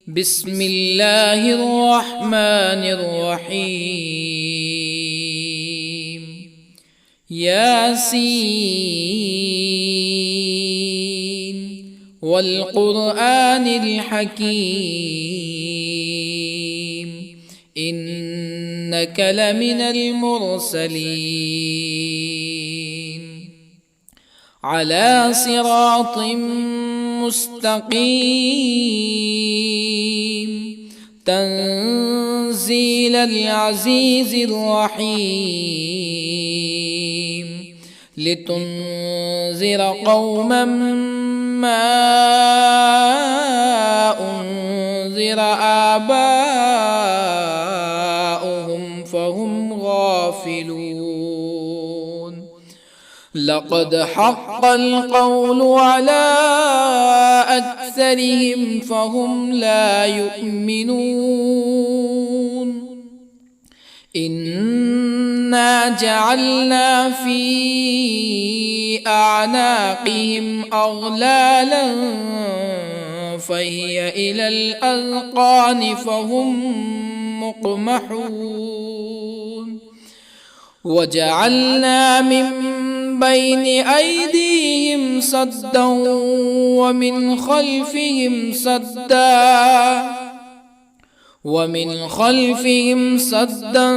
بسم الله الرحمن الرحيم. ياسين والقرآن الحكيم إنك لمن المرسلين على صراط مستقيم تنزيل العزيز الرحيم لتنذر قوما ما أنذر آباؤهم فهم غافلون. لقد حق القول على أكثرهم فهم لا يؤمنون. إنا جعلنا في أعناقهم أغلالا فهي إلى الأذقان فهم مقمحون. وجعلنا من بين أيديهم سدا ومن خلفهم سدا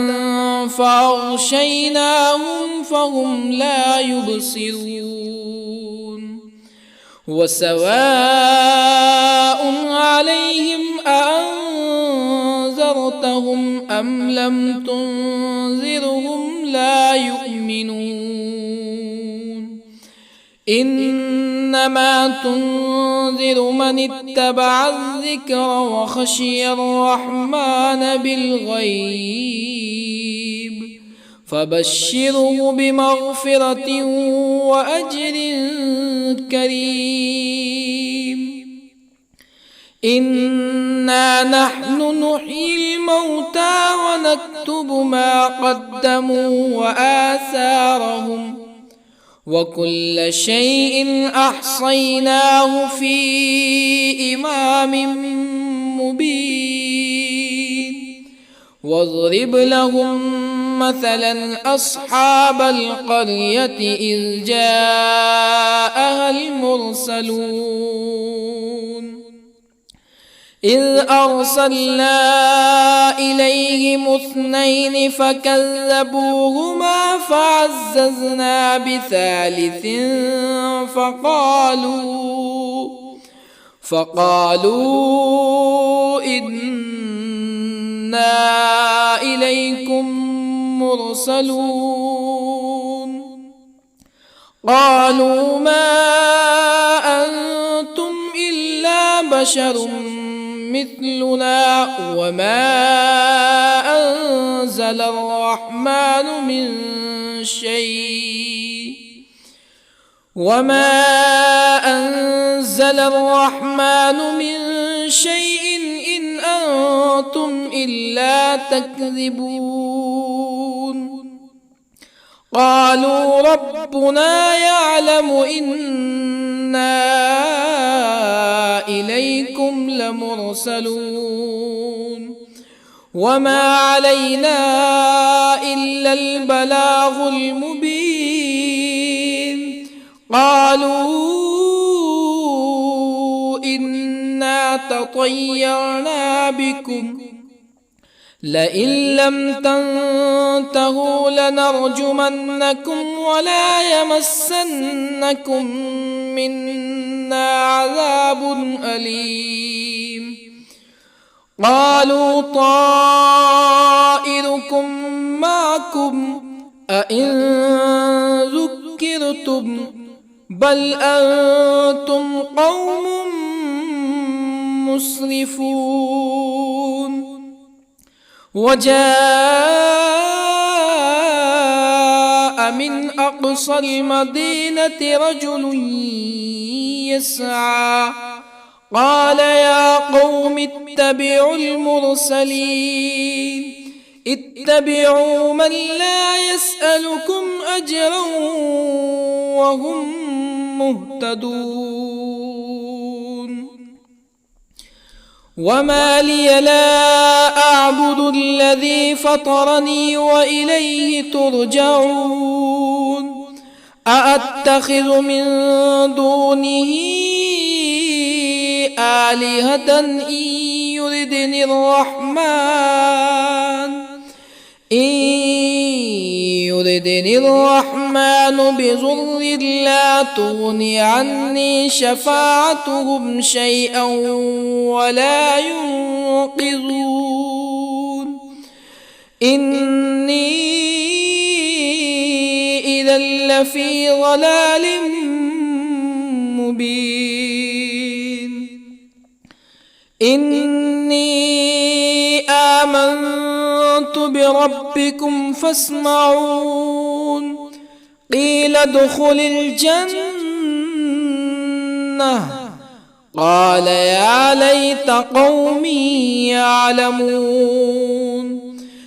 فأغشيناهم فهم لا يبصرون. وسواء عليهم أأنذرتهم أم لم تنذرهم لا يؤمنون. إنما تنذر من اتبع الذكر وخشي الرحمن بالغيب فبشره بمغفرة وأجر كريم. إنا نحن نحيي الموتى ونكتب ما قدموا وآثارهم وكل شيء أحصيناه في إمام مبين. واضرب لهم مثلا أصحاب القرية إذ جاءها المرسلون إذ أرسلنا إليهم اثنين فكذبوهما فعززنا بثالث فقالوا إنا إليكم مرسلون. قالوا ما أنتم إلا بشر مثلنا وما أنزل الرحمن من شيء إن أنتم إلا تكذبون. قالوا ربنا يعلم إنا إليكم لمرسلون وما علينا إلا البلاغ المبين. قالوا إنا تطيرنا بكم لئن لم تنتهوا لنرجمنكم ولا يمسنكم منا عذاب أليم. قالوا طائركم معكم أئن ذكرتم بل أنتم قوم مسرفون. وجاء من أقصى المدينة رجل يسعى قال يا قوم اتبعوا المرسلين اتبعوا من لا يسألكم أجرا وهم مهتدون. وما لي لا أعبد الذي فطرني وإليه ترجعون أأتخذ من دونه آلهة يردني الرحمن بضر لا تغن عني شفاعتهم شيئا ولا ينقذون إني إذا لفي ضلال مبين إني آمنت بربكم فاسمعون قيل ادخل الجنة قال يا ليت قومي يعلمون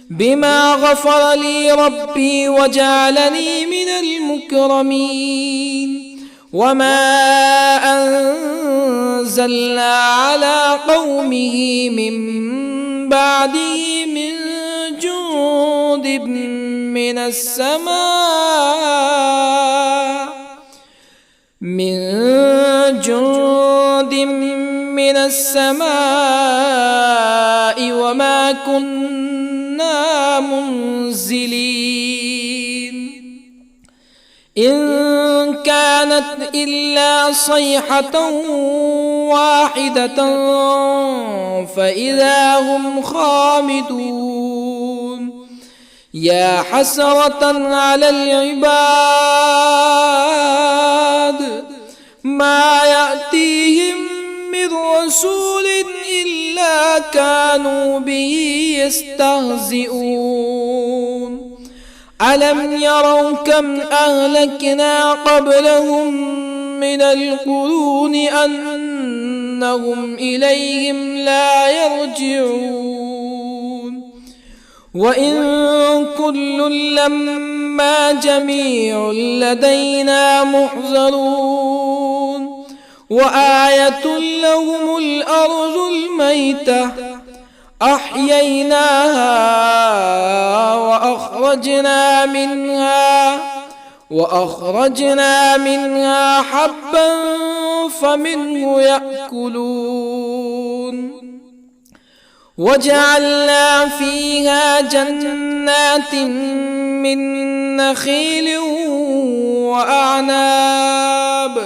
بما غفر لي ربي وجعلني من المكرمين وما أنزلنا على قومه من بعده من جند من السماء وما كنا منزلين إن كانت إلا صيحة واحدة فإذا هم خامدون يا حسرة على العباد ما يأتيهم من رسول إلا كانوا به يستهزئون ألم يروا كم أهلكنا قبلهم من القرون أنهم إليهم لا يرجعون وإن كل لما جميع لدينا محضرون وآية لهم الأرض الميتة أحييناها وأخرجنا منها حبا فمنه يأكلون وجعلنا فيها جنات من نخيل وأعناب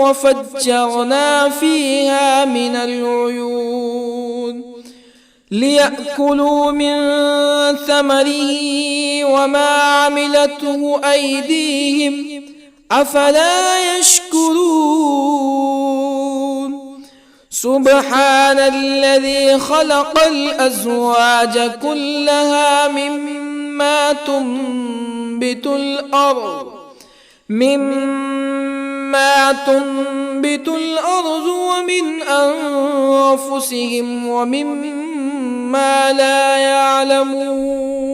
وفجرنا فيها من العيون ليأكلوا من ثمره وما عملته أيديهم أفلا يشكرون سبحان الذي خلق الأزواج كلها مما تنبت الأرض ومن أنفسهم ومما لا يعلمون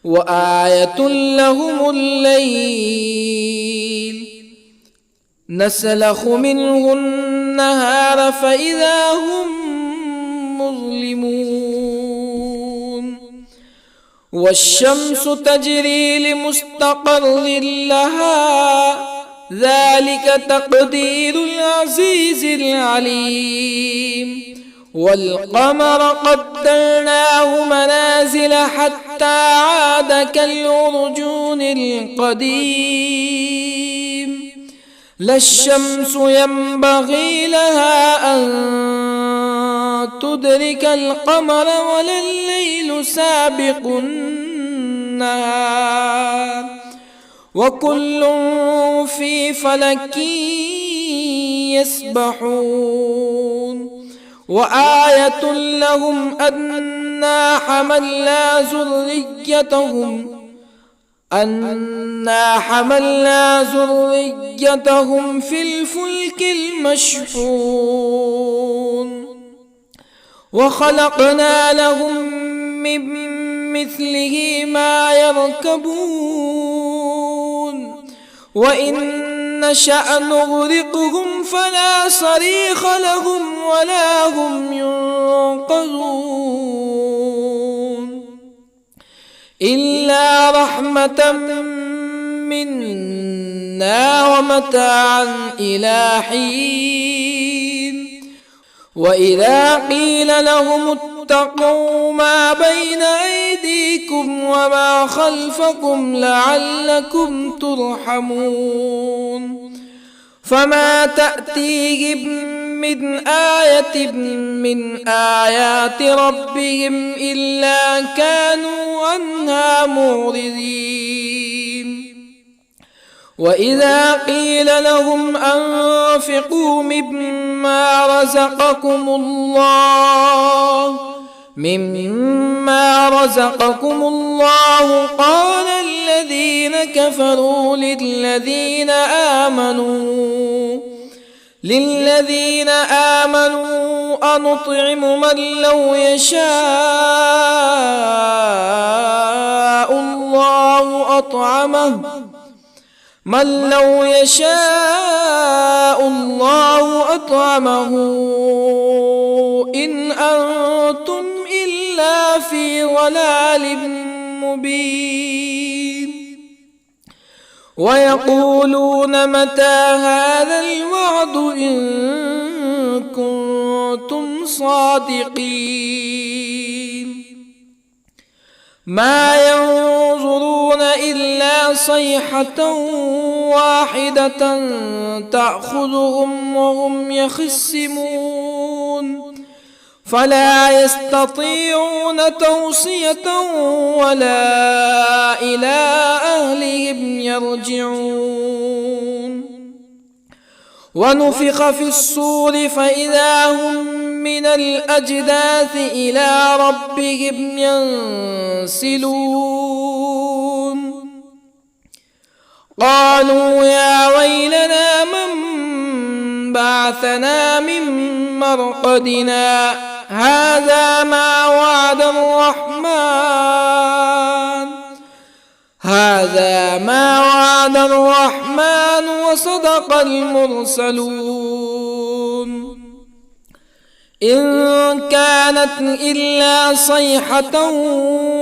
وآية لهم الليل نسلخ منه النهار فإذا هم مظلمون والشمس تجري لمستقر لها ذلك تقدير العزيز العليم والقمر قدرناه منازل حتى عاد كالعرجون القديم لا الشمس ينبغي لها أن تدرك القمر ولا الليل سابق النهار وكل في فلك يسبحون وآية لهم أنا حملنا ذريتهم في الفلك المشحون وخلقنا لهم من مثله ما يركبون وإن نشأ نغرقهم فلا صريخ لهم ولا هم ينقذون إلا رحمة منا ومتاعا إلى حين وإذا قيل لهم اتقوا ما بين أيديكم وما خلفكم لعلكم ترحمون فما تأتيهم من آية من آيات ربهم إلا كانوا عنها معرضين وإذا قيل لهم أنفقوا مما رزقكم الله قال الذين كفروا للذين آمنوا أنطعم من لو يشاء الله أطعمه إن أنتم إلا في ضلال مبين ويقولون متى هذا الوعد إن كنتم صادقين ما ينظرون إلا صيحة واحدة تأخذهم وهم يخصمون فلا يستطيعون توصية ولا إلى أهلهم يرجعون ونفخ في الصور فإذا هم من الأجداث إلى ربهم ينسلون قالوا يا ويلنا من بعثنا من مرقدنا هذا ما وعد الرحمن وصدق المرسلون إن كانت إلا صيحة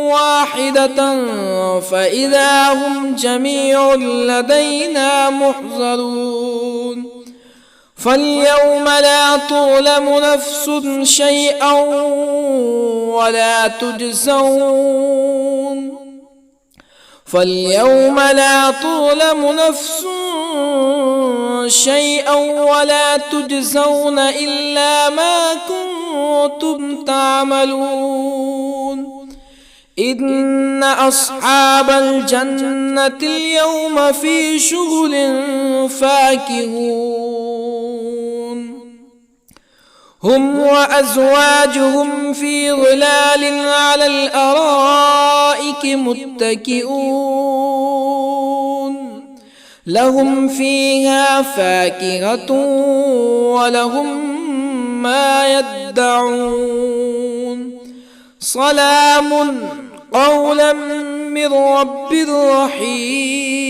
واحدة فإذا هم جميع لدينا محضرون فاليوم لا تظلم نفس شيئا ولا تجزون إلا ما كنتم تعملون إن أصحاب الجنة اليوم في شغل فاكهون هم وأزواجهم في ظلال على الأرائك متكئون لهم فيها فاكهة ولهم ما يدعون سلام قولا من رب رحيم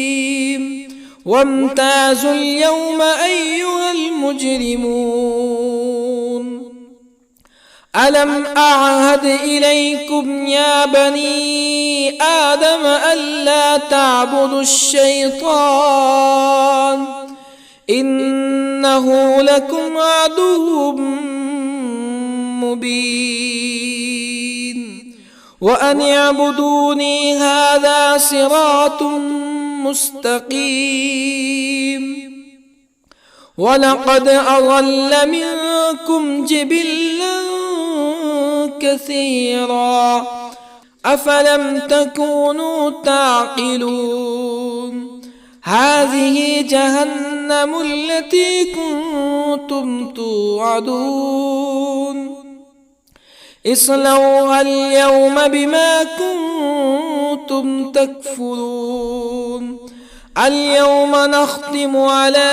وامتازوا اليوم أيها المجرمون ألم أعهد إليكم يا بني آدم ألا تعبدوا الشيطان إنه لكم عدو مبين وأن اعبدوني هذا صراط مستقيم ولقد أضل منكم جبلا كثيرا أفلم تكونوا تعقلون هذه جهنم التي كنتم توعدون اصلوها اليوم بما كنتم تكفرون اليوم نختم على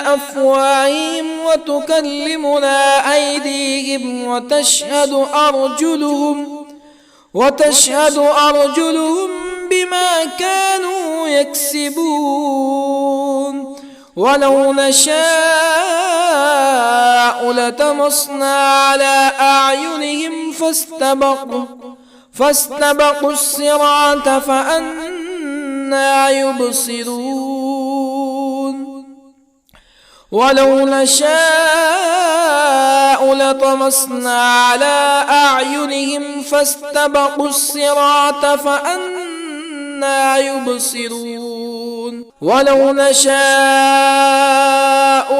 أفواههم وتكلمنا أيديهم وتشهد أرجلهم بما كانوا يكسبون ولو نشاء لطمسنا على أعينهم فاستبقوا الصراط فأنى يبصرون ولو نشاء لطمسنا على أعينهم فاستبقوا الصراط فأنى يبصرون ولو نشاء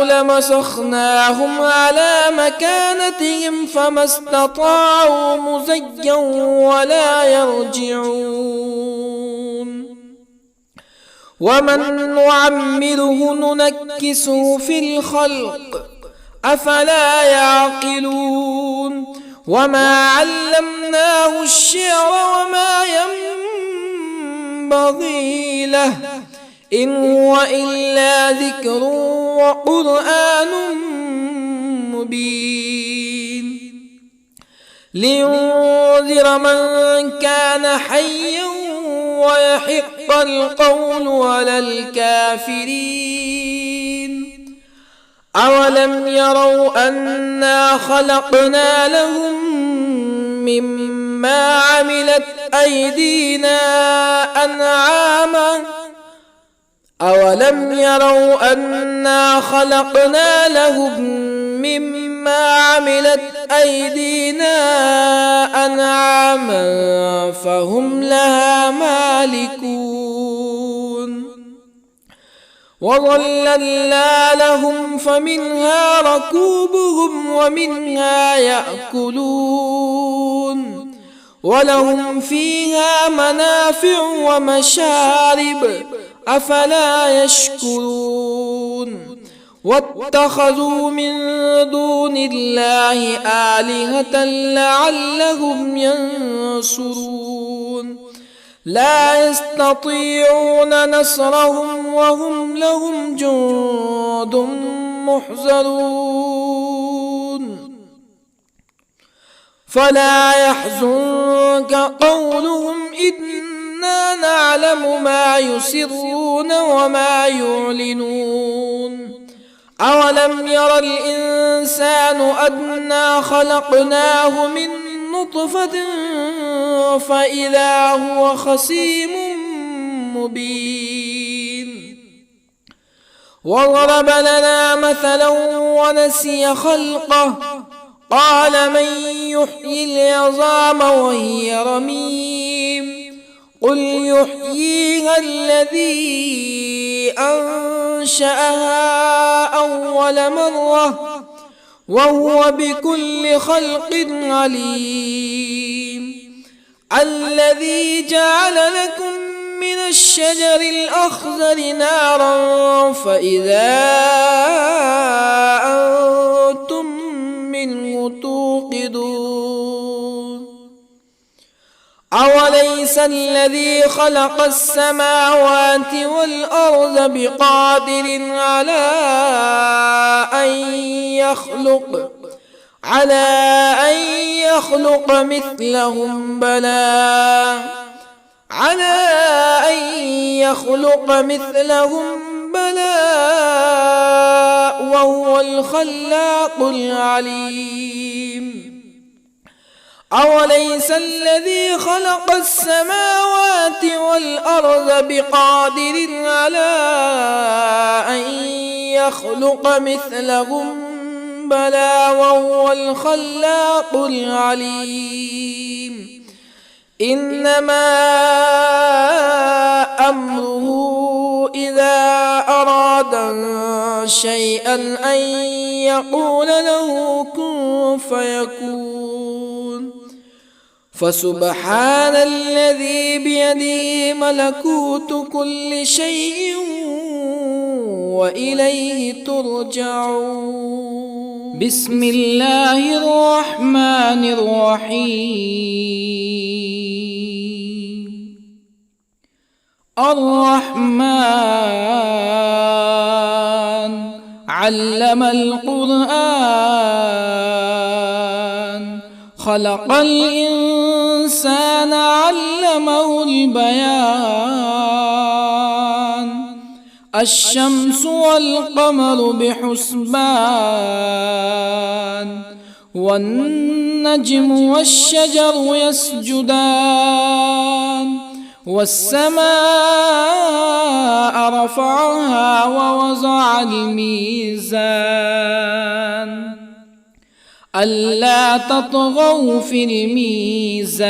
لمسخناهم على مكانتهم فما استطاعوا مزيا ولا يرجعون ومن نعمره ننكسه في الخلق أفلا يعقلون وما علمناه الشعر وما ينبغي له إن هو إلا ذكر وقرآن مبين لينذر من كان حيا ويحق القول على الكافرين أولم يروا أنا خلقنا لهم مما عملت أيدينا أنعاما أولم يروا أنا خلقنا لهم مما عملت أيدينا أنعاما فهم لها مالكون وظللنا لهم فمنها ركوبهم ومنها يأكلون ولهم فيها منافع ومشارب أفلا يشكرون واتخذوا من دون الله آلهة لعلهم ينصرون لا يستطيعون نصرهم وهم لهم جند محضرون فلا يحزنك قولهم إنا نعلم ما يسرون وما يعلنون أولم ير الإنسان أنا خلقناه من نطفة فإذا هو خصيم مبين وضرب لنا مثلا ونسي خلقه قال من يحيي العظام وهي رميم قل يحييها الذي أنشأها أول مرة وهو بكل خلق عليم الذي جعل لكم من الشجر الأخضر نارا فإذا أنتم منه توقدون أوليس الذي خلق السماوات والأرض بقادر على أن يخلق مثلهم بلى وهو الخلاق العليم أوليس الذي خلق السماوات والأرض بقادر على أن يخلق مثلهم بلى وهو الخلاق العليم إنما أمره إذا أراد شيئا أن يقول له كن فيكون فسبحان الذي بيده ملكوت كل شيء وإليه ترجعون بسم الله الرحمن الرحيم الرحمن علم القرآن خلق الإنسان علمه البيان الشمس والقمر بحسبان والنجم والشجر يسجدان والسماء رفعها ووضع الميزان ألا تطغوا في الميزان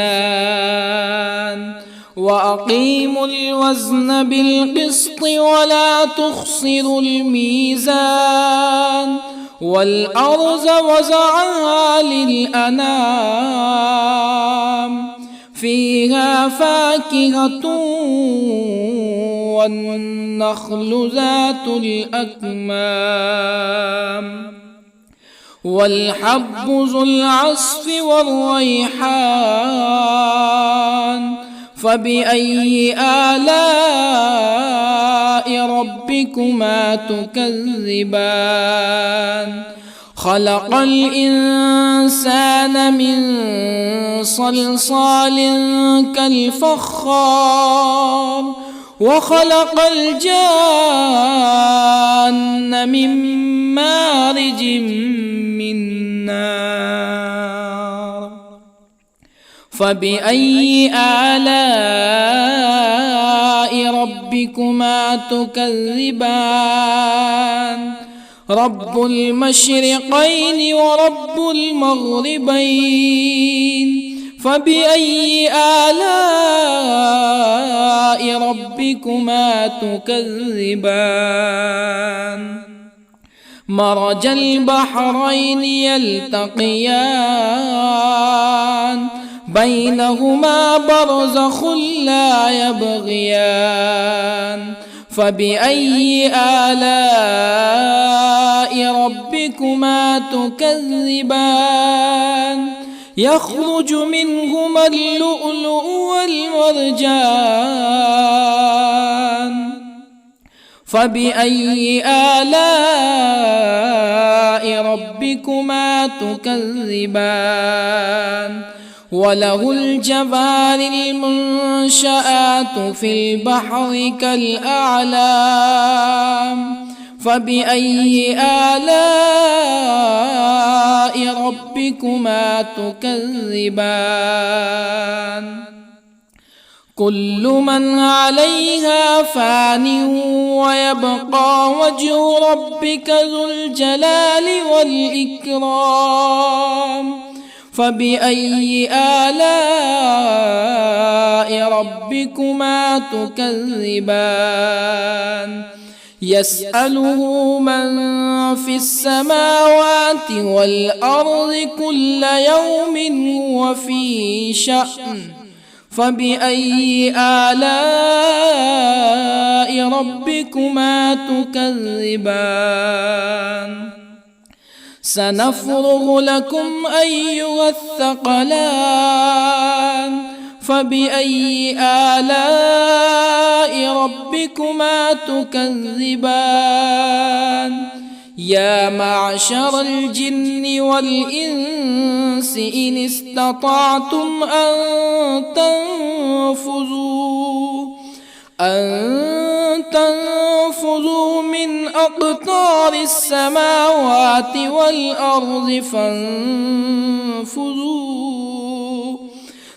وأقيموا الوزن بالقسط ولا تخسروا الميزان والأرض وضعها للأنام فيها فاكهة والنخل ذات الأكمام والحب ذو العصف والريحان فبأي آلاء ربكما تكذبان خلق الإنسان من صلصال كالفخار وخلق الجان من مارج من نار فبأي آلاء ربكما تكذبان رب المشرقين ورب المغربين فبأي آلاء ربكما تكذبان مرج البحرين يلتقيان بينهما برزخ لا يبغيان فبأي آلاء ربكما تكذبان يخرج منهما اللؤلؤ والمرجان فبأي آلاء ربكما تكذبان وله الجوار المنشآت في البحر كالأعلام فبأي آلاء ربكما تكذبان كل من عليها فان ويبقى وجه ربك ذو الجلال والإكرام فبأي آلاء ربكما تكذبان يسأله من في السماوات والأرض كل يوم هو في شأن فبأي آلاء ربكما تكذبان سنفرغ لكم أيها الثقلان فبأي آلاء ربكما تكذبان يا معشر الجن والإنس إن استطعتم أن تنفذوا من أقطار السماوات والأرض فانفذوا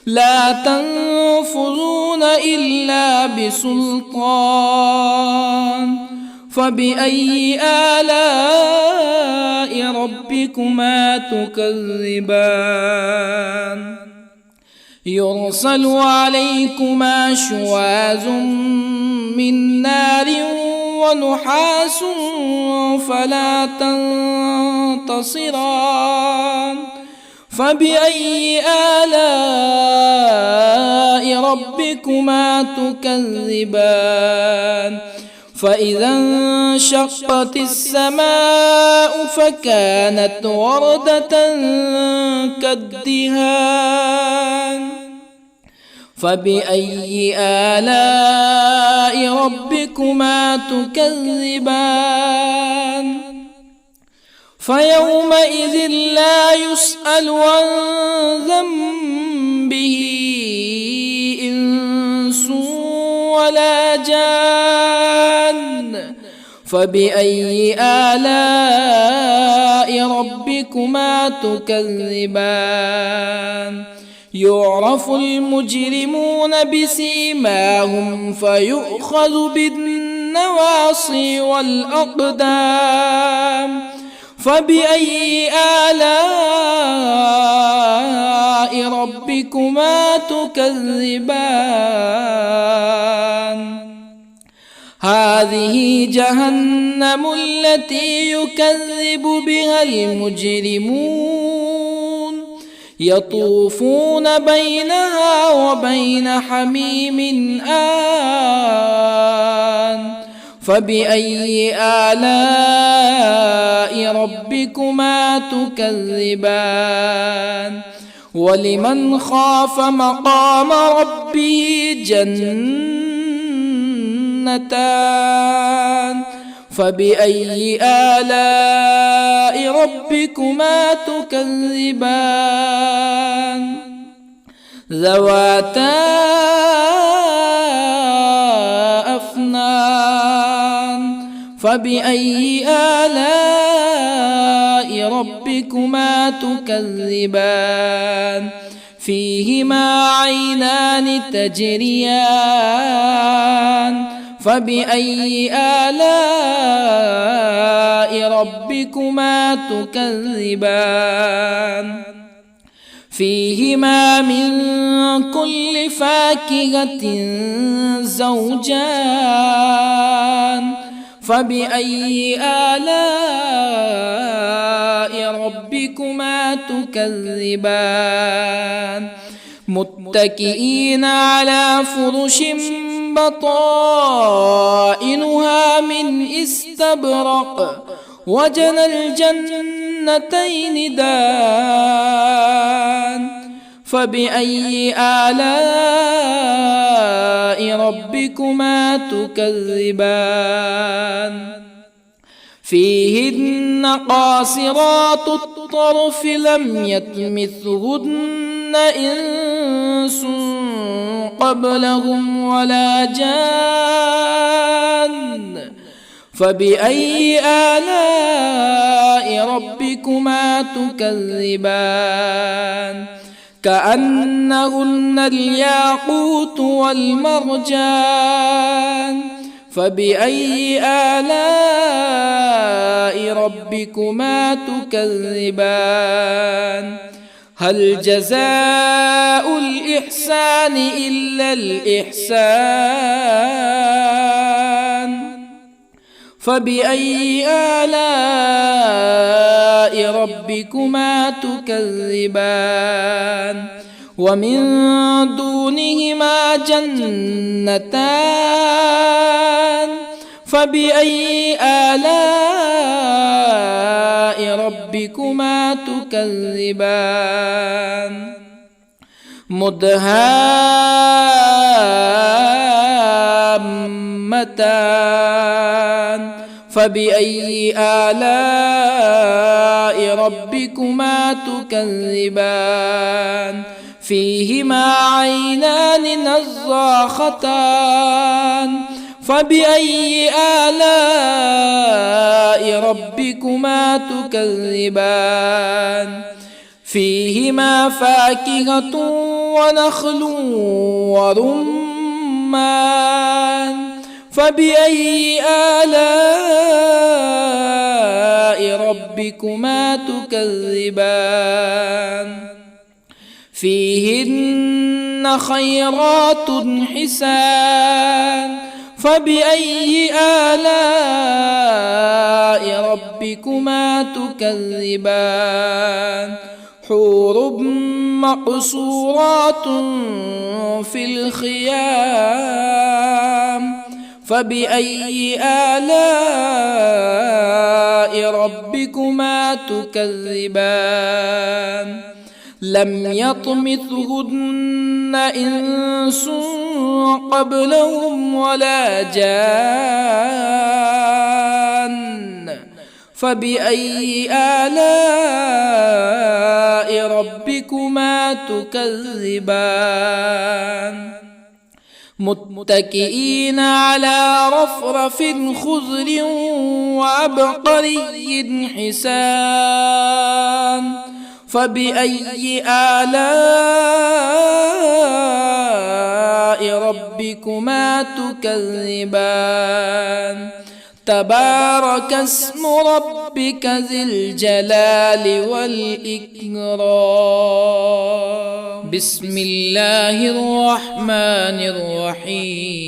لا تنفذون إلا بسلطان فبأي آلاء ربكما تكذبان يرسل عليكما شواظ من نار ونحاس فلا تنتصران فبأي آلاء ربكما تكذبان فإذا انشقت السماء فكانت وردة كالدهان فبأي آلاء ربكما تكذبان فيومئذ لا يسأل عن ذنبه إنس ولا جان. فبأي آلاء ربكما تكذبان؟ يعرف المجرمون بسيماهم فيؤخذ بالنواصي والأقدام. فبأي آلاء ربكما تكذبان؟ هذه جهنم التي يكذب بها المجرمون، يطوفون بينها وبين حميم آن. فبأي آلاء ربكما تكذبان؟ ولمن خاف مقام ربه جنتان. فبأي آلاء ربكما تكذبان؟ ذواتا أفنان. فبأي آلاء ربكما تكذبان؟ فيهما عينان تجريان. فبأي آلاء ربكما تكذبان؟ فيهما من كل فاكهة زوجان. فبأي آلاء ربكما تكذبان؟ متكئين على فرش بطائنها من استبرق وجنى الجنتين دان. فبأي آلاء ربكما تكذبان؟ فيهن قاصرات الطرف لم يطمثهن إنس قبلهم ولا جان. فبأي آلاء ربكما تكذبان؟ كأنهن الياقوت والمرجان. فبأي آلاء ربكما تكذبان؟ هل جزاء الإحسان إلا الإحسان؟ فبأي آلاء ربكما تكذبان؟ ومن دونهما جنتان. فبأي آلاء ربكما تكذبان؟ مدهامتان. فبأي آلاء ربكما تكذبان؟ فيهما عينان نضاختان. فبأي آلاء ربكما تكذبان؟ فيهما فاكهة ونخل ورمان. فبأي آلاء ربكما تكذبان؟ فيهن خيرات حسان. فبأي آلاء ربكما تكذبان؟ حور مقصورات في الخيام. فبأي آلاء ربكما تكذبان؟ لم يطمثهن إنس قبلهم ولا جان. فبأي آلاء ربكما تكذبان متكئين على رفرف خضر وعبقري حسان فبأي آلاء ربكما تكذبان تبارك اسم ربك ذي الجلال والإكرام بسم الله الرحمن الرحيم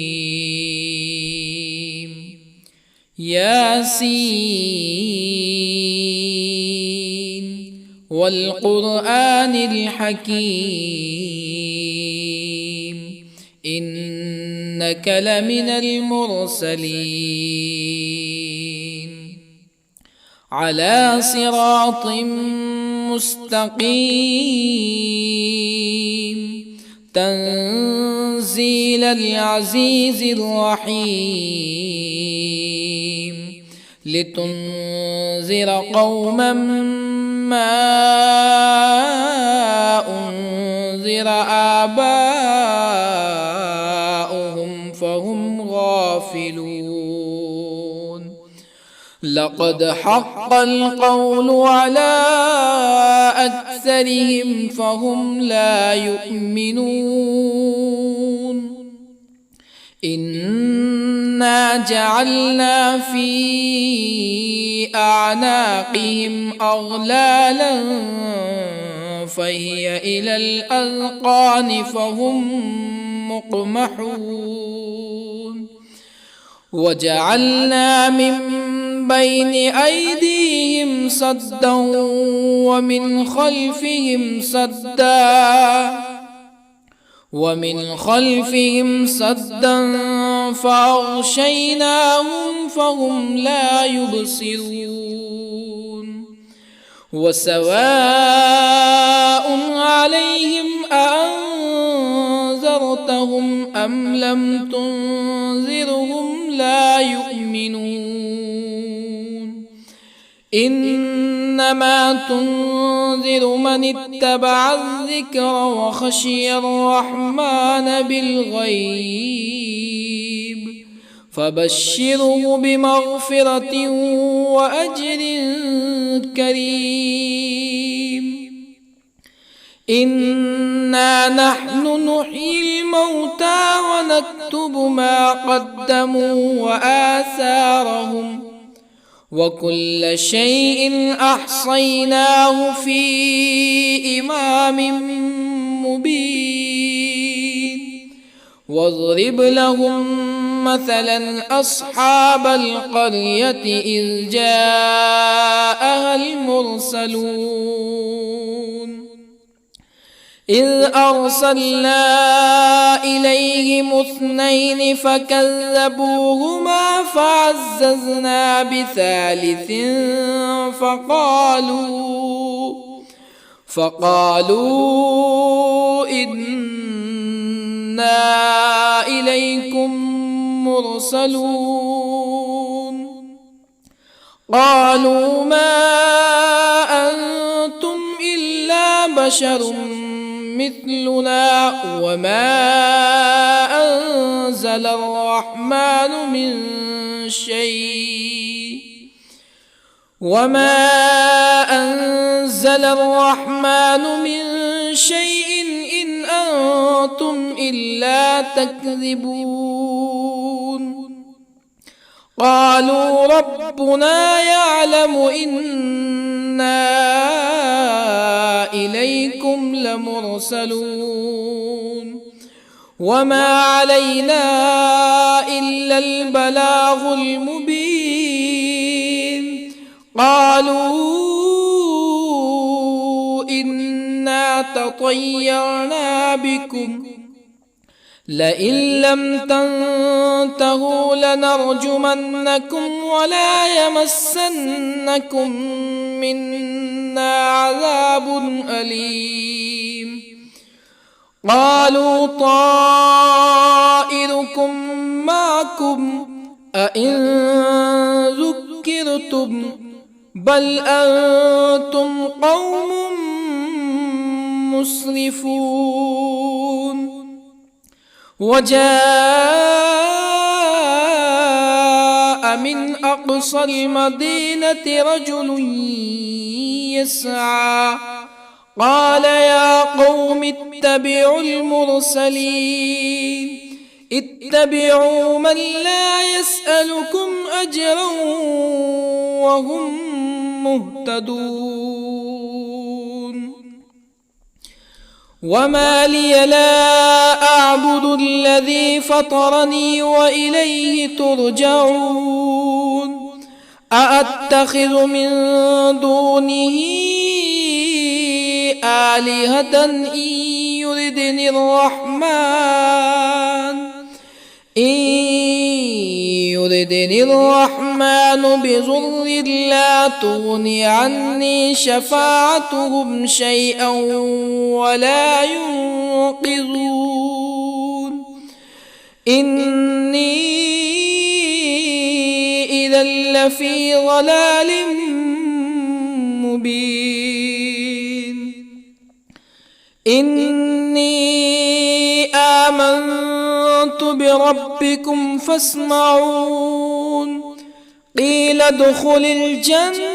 ياسين والقرآن الحكيم إنك لمن المرسلين على صراط مستقيم تنزيل العزيز الرحيم لتنذر قوما ما أنذر آباؤهم فهم غافلون لقد حق القول على أكثرهم فهم لا يؤمنون إنا جعلنا في أعناقهم أغلالا فهي إلى الأذقان فهم مقمحون وجعلنا من بين أيديهم سدا ومن خلفهم سدا فأغشيناهم فهم لا يبصرون وسواء عليهم أأنذرتهم أم لم تنذرهم لا يؤمنون إنما تنذر من اتبع الذكر وخشي الرحمن بالغيب فبشره بمغفرة وأجر كريم إنا نحن نحيي الموتى ونكتب ما قدموا وآثارهم وكل شيء أحصيناه في إمام مبين واضرب لهم مثلا أصحاب القرية إذ جاءها المرسلون إذ أرسلنا إليهم اثنين فكذبوهما فعززنا بثالث فقالوا إنا إليكم مرسلون قالوا ما أنتم إلا بشر مثلنا وما أنزل الرحمن من شيء إن أنتم إلا تكذبون قالوا ربنا يعلم إنا إليكم لمرسلون وما علينا إلا البلاغ المبين قالوا إنا تطيرنا بكم لئن لم تنتهوا لنرجمنكم ولا يمسنكم منا عذاب أليم قالوا طائركم معكم أئن ذكرتم بل أنتم قوم مسرفون. وجاء من أقصى المدينة رجل يسعى قال يا قوم اتبعوا المرسلين اتبعوا من لا يسألكم أجرا وهم مهتدون. وما لي لا أعبد الذي فطرني وإليه ترجعون. أأتخذ من دونه آلهة إن يردني الرحمن بضر لا تغني عني شفاعتهم شيئا ولا ينقذون. إني إذا لفي ضلال مبين. إني آمنت بربكم فاسمعون. قيل ادخل الجنة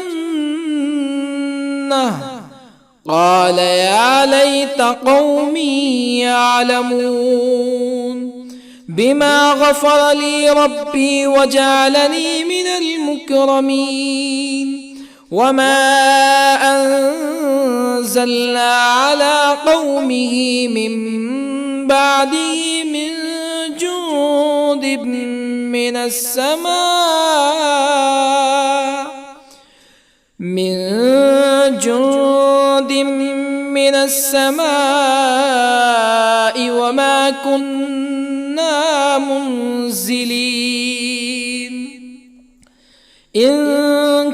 قال يا ليت قومي يعلمون. بما غفر لي ربي وجعلني من المكرمين. وما أنزلنا على قومه من بعده من جند من السماء وما كنا منزلين. إن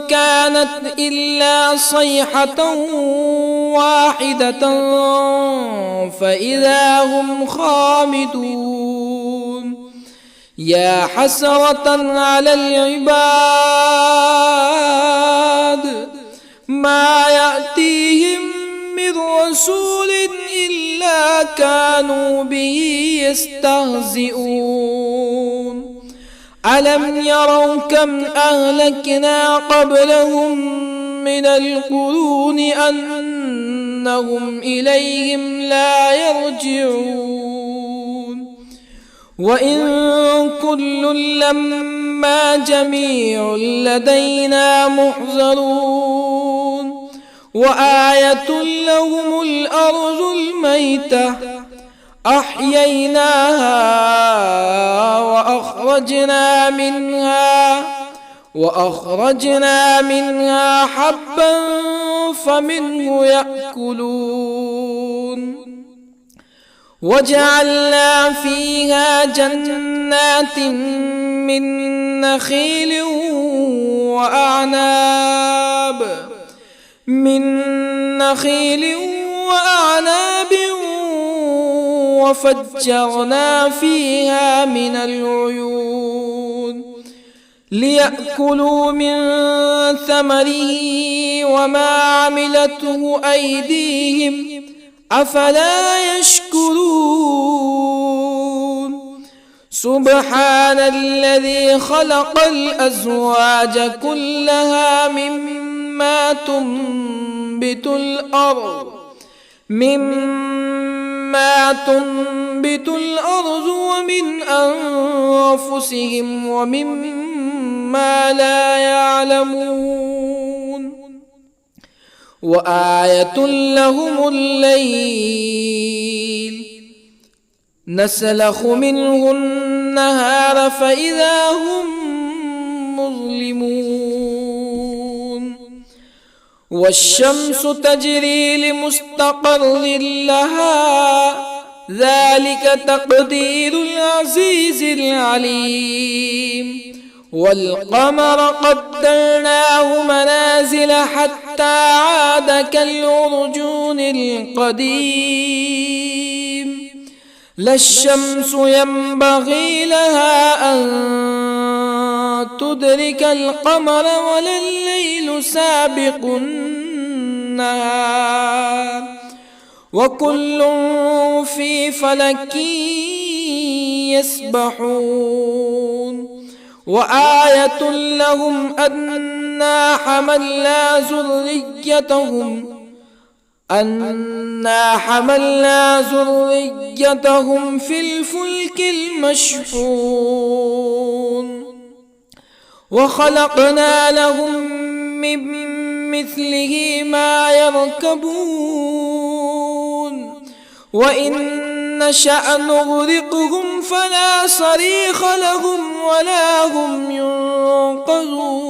كانت إلا صيحة واحدة فإذا هم خامدون. يا حسرة على العباد ما يأتيهم من رسول إلا كانوا به يستهزئون. ألم يروا كم أهلكنا قبلهم من القرون أنهم إليهم لا يرجعون. وإن كل لما جميع لدينا محضرون. وآية لهم الأرض الميتة أحييناها وأخرجنا منها حبا فمنه يأكلون. وجعلنا فيها جنات من نخيل وأعناب وفجرنا فيها من العيون ليأكلوا من ثمره وما عملته أيديهم أفلا يشكرون. سبحان الذي خلق الأزواج كلها مما تنبت الأرض ومن أنفسهم ومما لا يعلمون. وآية لهم الليل نسلخ منه النهار فإذا هم مظلمون. والشمس تجري لمستقر لها ذلك تقدير العزيز العليم. والقمر قدرناه منازل حتى عاد كالعرجون القديم. لا الشمس ينبغي لها أن تدرك القمر ولا الليل سابق النهار وكل في فلك يسبحون وآية لهم أنا حملنا ذريتهم في الفلك المشحون وخلقنا لهم من مثله ما يركبون وإن نشأ نغرقهم فلا صريخ لهم ولا هم ينقذون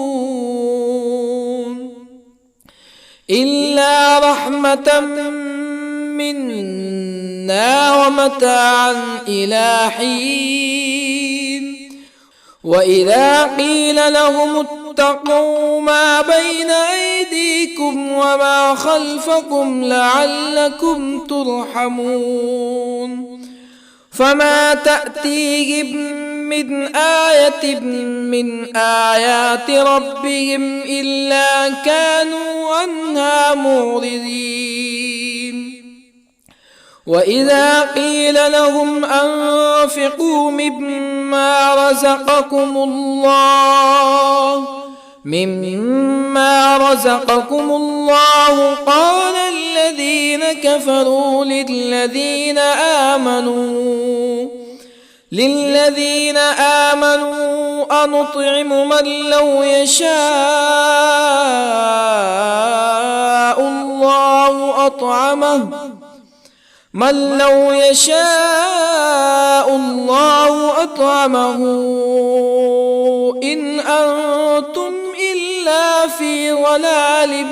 إلا رحمة منا ومتاعا إلى حين وإذا قيل لهم اتقوا ما بين أيديكم وما خلفكم لعلكم ترحمون فما تأتيهم من آية من آيات ربهم إلا كانوا عنها معرضين وإذا قيل لهم أنفقوا مما رزقكم الله قال الذين كفروا للذين آمنوا أنطعم من لو يشاء الله أطعمه إن أنتم إلا في ضلال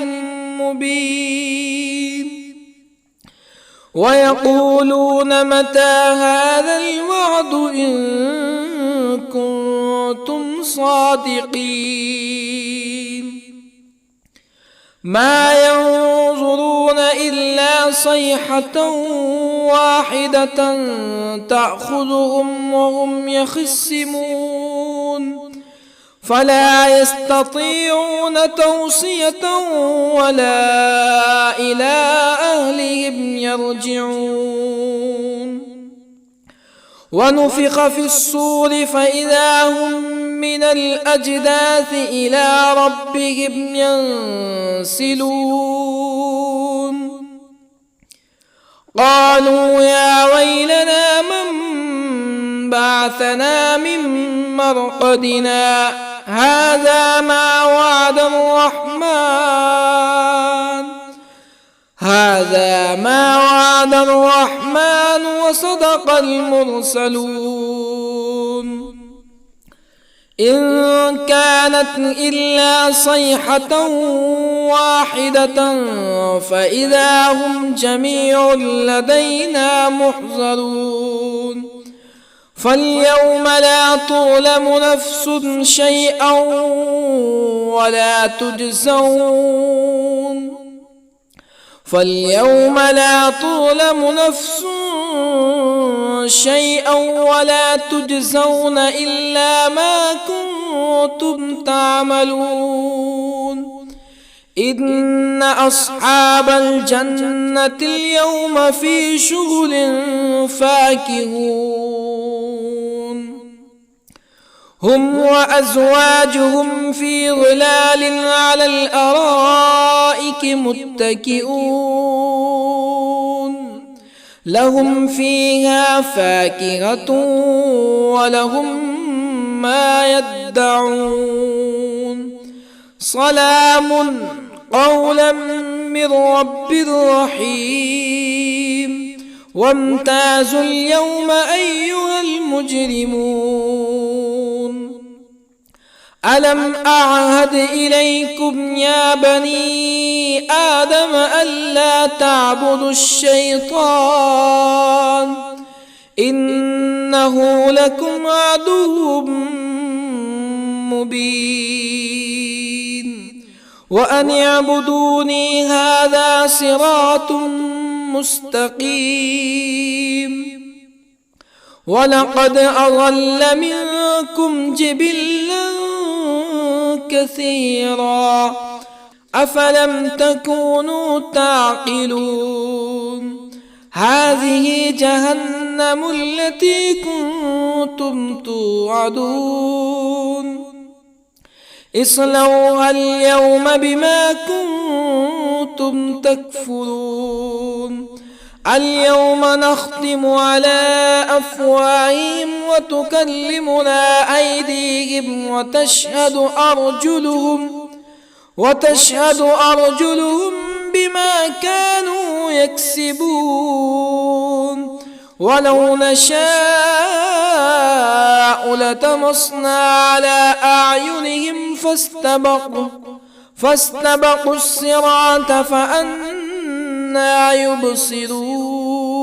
مبين ويقولون متى هذا الوعد إن كنتم صادقين ما ينظرون إلا صيحة واحدة تأخذهم وهم يخصمون فلا يستطيعون توصية ولا إلى أهلهم يرجعون ونفخ في الصور فإذا هم من الأجداث إلى ربهم ينسلون قالوا يا ويلنا من بعثنا من مرقدنا هذا ما وعد الرحمن وصدق المرسلون إن كانت إلا صيحة واحدة فإذا هم جميع لدينا محضرون فاليوم لا تظلم نفس شيئا ولا تجزون إلا ما كنتم تعملون إن أصحاب الجنة اليوم في شغل فاكهون هم وأزواجهم في ظلال على الأرائك متكئون لهم فيها فاكهة ولهم ما يدعون سلام قولا من رب رحيم وامتازوا اليوم أيها المجرمون ألم أعهد إليكم يا بني آدم ألا تعبدوا الشيطان إنه لكم عدو مبين وأن اعبدوني هذا صراط مستقيم ولقد أضل منكم جبلا كثيرا أفلم تكونوا تعقلون هذه جهنم التي كنتم توعدون اصلوها اليوم بما كنتم تكفرون اليوم نختم على أفواههم وتكلمنا أيديهم وتشهد أرجلهم بما كانوا يكسبون ولو نشاء لطمسنا على أعينهم فاستبقوا الصراط فأنى يبصرون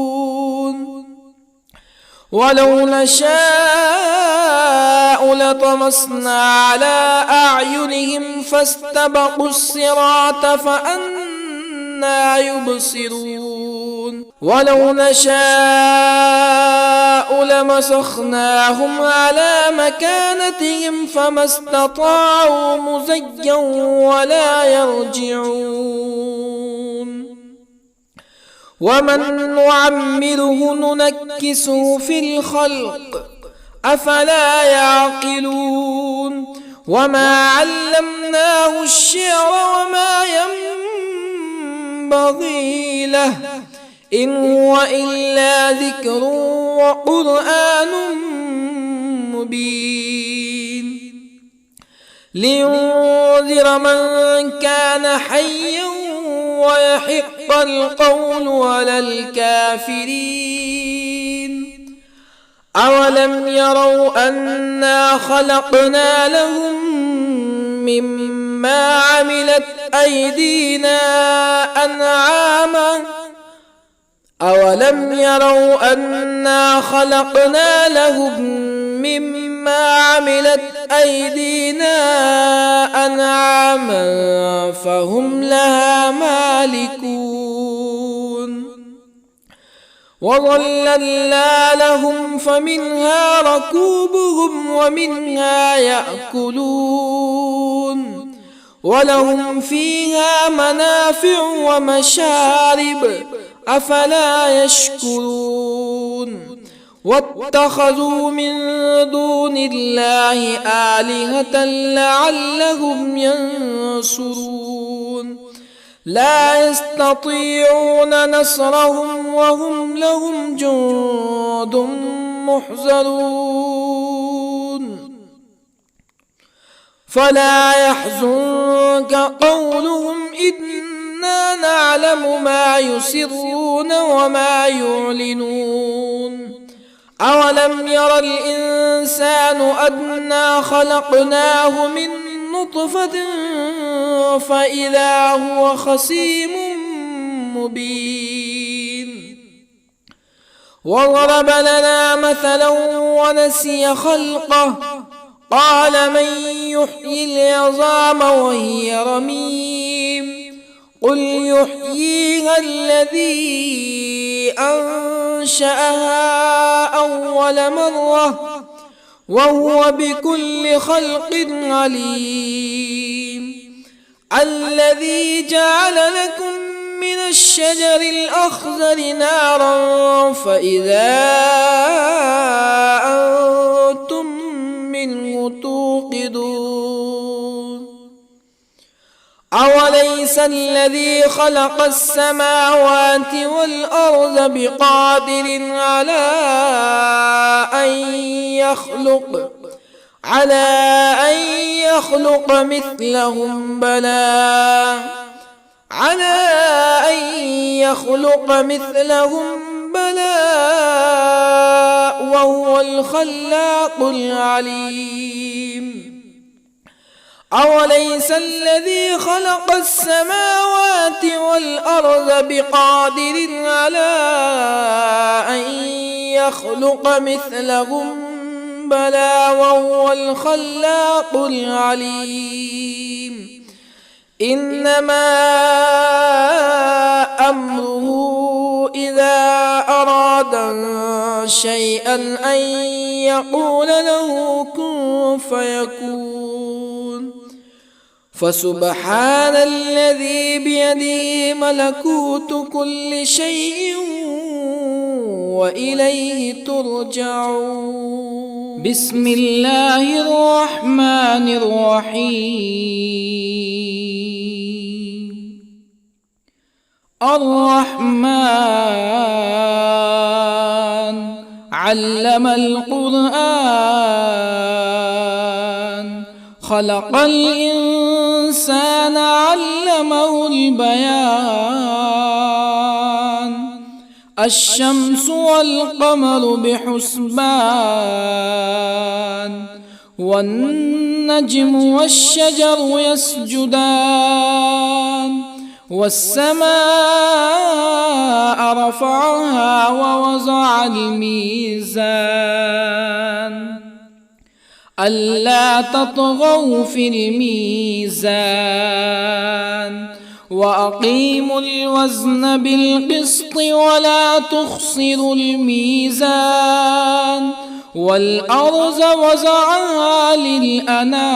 ولو نشاء لطمسنا على أعينهم فاستبقوا الصراط فأنى يبصرون ولو نشاء لمسخناهم على مكانتهم فما استطاعوا مزيا ولا يرجعون ومن نعمره ننكسه في الخلق أفلا يعقلون وما علمناه الشعر وما ينبغي له إن هو إلا ذكر وقرآن مبين لينذر من كان حيا ويحق القول على الكافرين أولم يروا أنا خلقنا لهم مما عملت أيدينا أنعاما أولم يروا أنا خلقنا لهم مما عملت أيدينا أنعاما فهم لها مالكون وظللنا لهم فمنها ركوبهم ومنها يأكلون ولهم فيها منافع ومشارب أفلا يشكرون واتخذوا من دون الله آلهة لعلهم ينصرون لا يستطيعون نصرهم وهم لهم جند محضرون فلا يحزنك قولهم إنا نعلم ما يسرون وما يعلنون أولم ير الإنسان أنا خلقناه من نطفة فإذا هو خصيم مبين وضرب لنا مثلا ونسي خلقه قال من يحيي العظام وهي رميم قل يحييها الذي أنشأها أول مرة وهو بكل خلق عليم الذي جعل لكم من الشجر الأخضر نارا فإذا أنتم منه توقدون أوليس الذي خلق السماوات والأرض بقادر على أن يخلق مثلهم بلى وهو الخلاق العليم أوليس الذي خلق السماوات والأرض بقادر على أن يخلق مثلهم بلى وهو الخلاق العليم إنما أمره إذا أراد شيئا أن يقول له كن فيكون فسبحان الذي بيده ملكوت كل شيء وإليه ترجعون. بسم الله الرحمن الرحيم. الرحمن علم القرآن، خلق الإنسان علمه البيان، الشمس والقمر بحسبان، والنجم والشجر يسجدان، والسماء رفعها ووضع الميزان ألا تطغوا في الميزان، وأقيموا الوزن بالقسط ولا تخسروا الميزان، والأرض وضعها للأنام،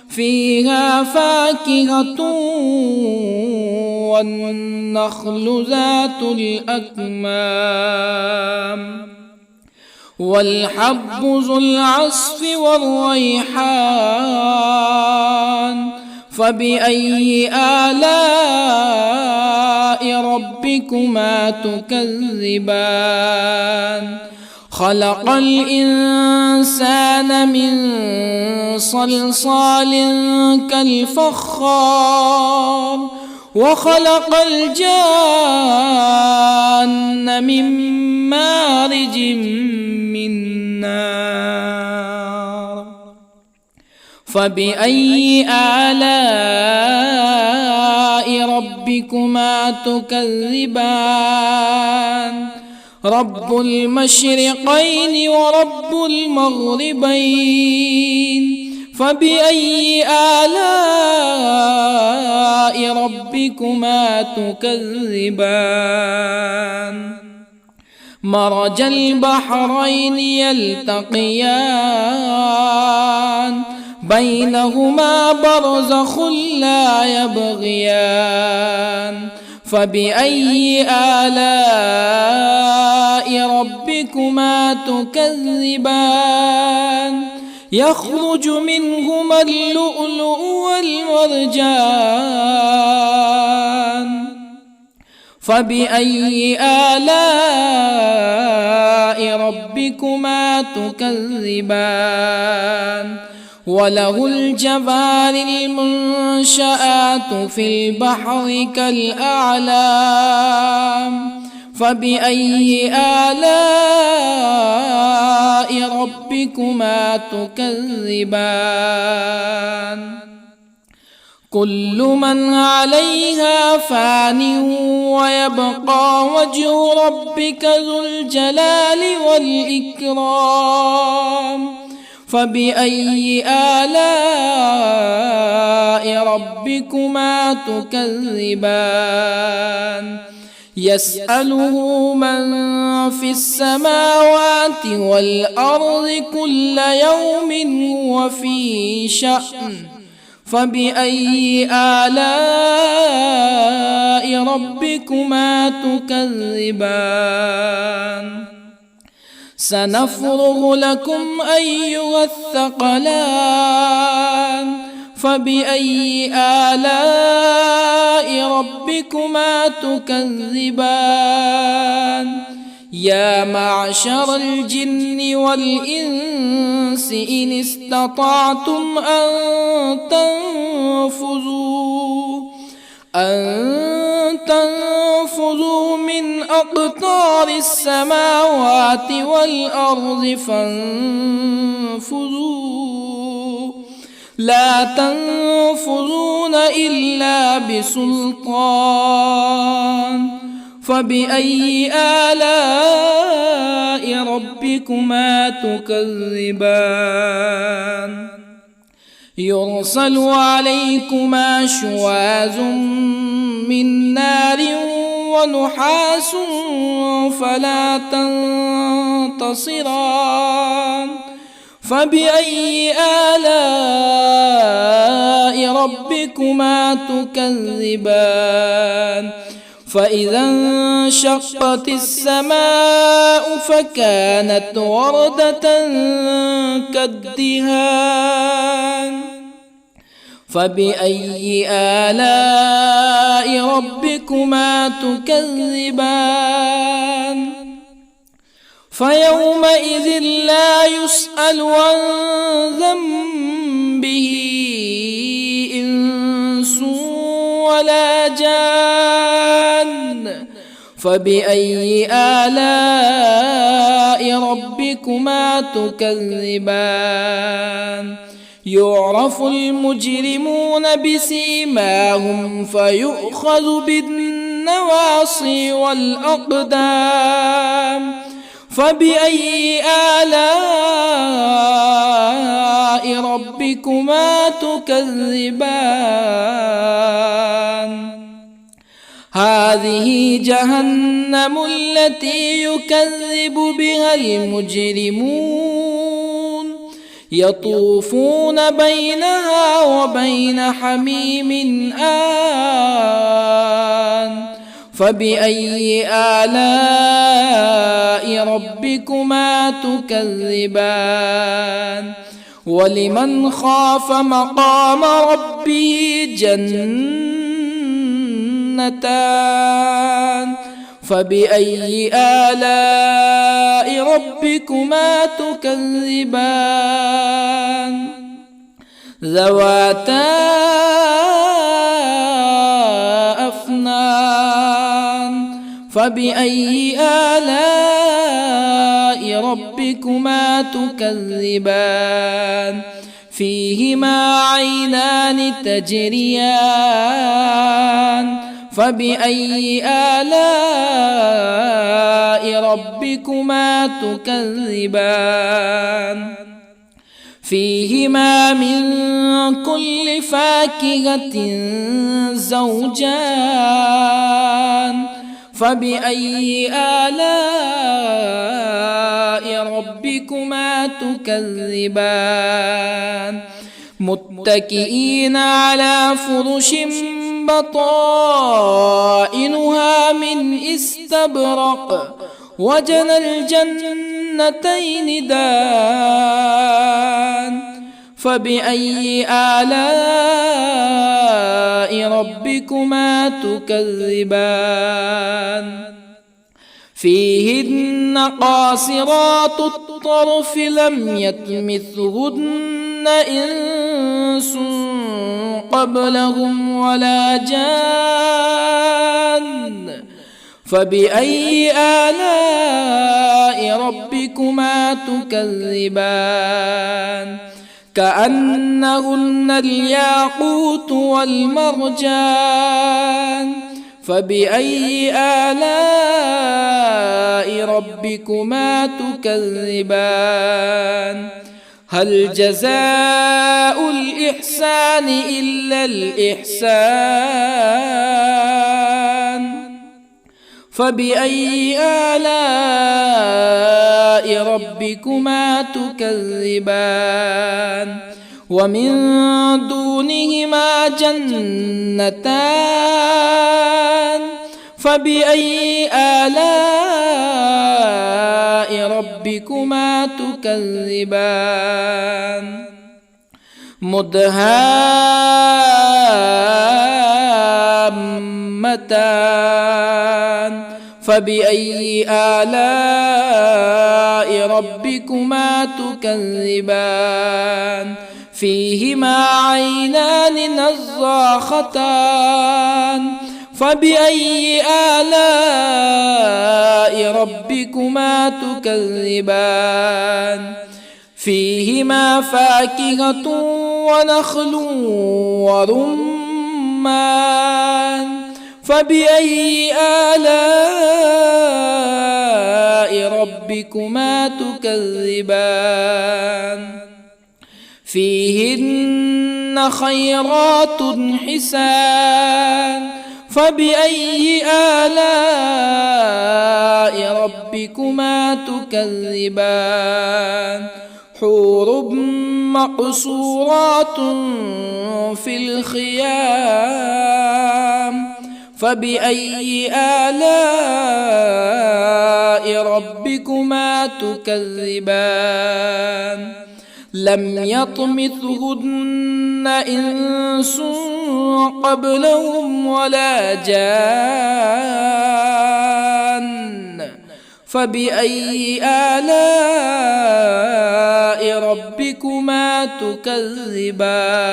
فيها فاكهة والنخل ذات الأكمام، والحب ذو العصف والريحان، فبأي آلاء ربكما تكذبان. خلق الإنسان من صلصال كالفخار، وخلق الجان من مارج من نار، فبأي آلاء ربكما تكذبان. رب المشرقين ورب المغربين، فبأي آلاء ربكما تكذبان. مرج البحرين يلتقيان، بينهما برزخ لا يبغيان، فبأي آلاء ربكما تكذبان. يخرج منهما اللؤلؤ والمرجان، فبأي آلاء ربكما تكذبان. وله الجوار المنشآت في البحر كالأعلام، فبأي آلاء ربكما تكذبان. كل من عليها فان ويبقى وجه ربك ذو الجلال والإكرام، فبأي آلاء ربكما تكذبان. يسأله من في السماوات والأرض كل يوم هو في شأن، فبأي آلاء ربكما تكذبان. سنفرغ لكم أيها الثقلان، فبأي آلاء ربكما تكذبان. يا معشر الجن والإنس إن استطعتم أن تنفذوا من أقطار السماوات والأرض فانفذوا، لا تنفذون إلا بسلطان، فبأي آلاء ربكما تكذبان. يرسل عليكما شواظ من نار ونحاس فلا تنتصران، فبأي آلاء ربكما تكذبان فإذا انشقت السماء فكانت وردة كالدهان فبأي آلاء ربكما تكذبان فيومئذ لا يسأل عن ذنبه إنس ولا جان فبأي آلاء ربكما تكذبان يعرف المجرمون بسيماهم فيؤخذ بالنواصي والأقدام فبأي آلاء ربكما تكذبان هذه جهنم التي يكذب بها المجرمون يطوفون بينها وبين حميم آن فبأي آلاء ربكما تكذبان ولمن خاف مقام ربه جنتان فبأي آلاء ربكما تكذبان ذواتا أفنان فبأي آلاء ربكما تكذبان فيهما عينان تجريان فبأي آلاء ربكما تكذبان فيهما من كل فاكهة زوجان فبأي آلاء ربكما تكذبان متكئين على فرش بطائنها من استبرق وجنى الجنتين دان فبأي آلاء ربكما تكذبان فيهن قاصرات الطرف لم يطمثهن إنس قبلهم ولا جان فبأي آلاء ربكما تكذبان كأنهن الياقوت والمرجان فبأي آلاء ربكما تكذبان هل جزاء الإحسان إلا الإحسان فبأي آلاء ربكما تكذبان ومن دونهما جنتان فبأي آلاء ربكما تكذبان مدهامتان فبأي آلاء ربكما تكذبان فيهما عينان نضاختان فبأي آلاء ربكما تكذبان فيهما فاكهة ونخل ورمان فبأي آلاء ربكما تكذبان فيهن خيرات حسان فبأي آلاء ربكما تكذبان حور مقصورات في الخيام فبأي آلاء ربكما تكذبان لم يطمثهن إنس قبلهم ولا جان فبأي آلاء ربكما تكذبان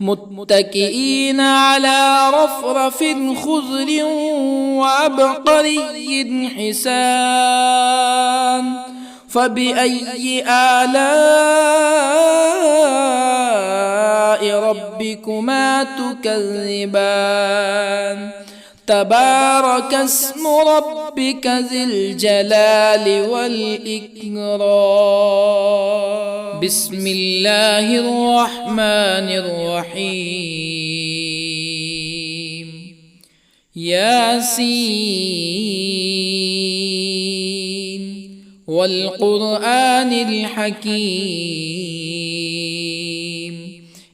متكئين على رفرف خضر وعبقري حسان فبأي آلاء ربكما تكذبان تبارك اسم ربك ذي الجلال والإكرام بسم الله الرحمن الرحيم ياسين والقرآن الحكيم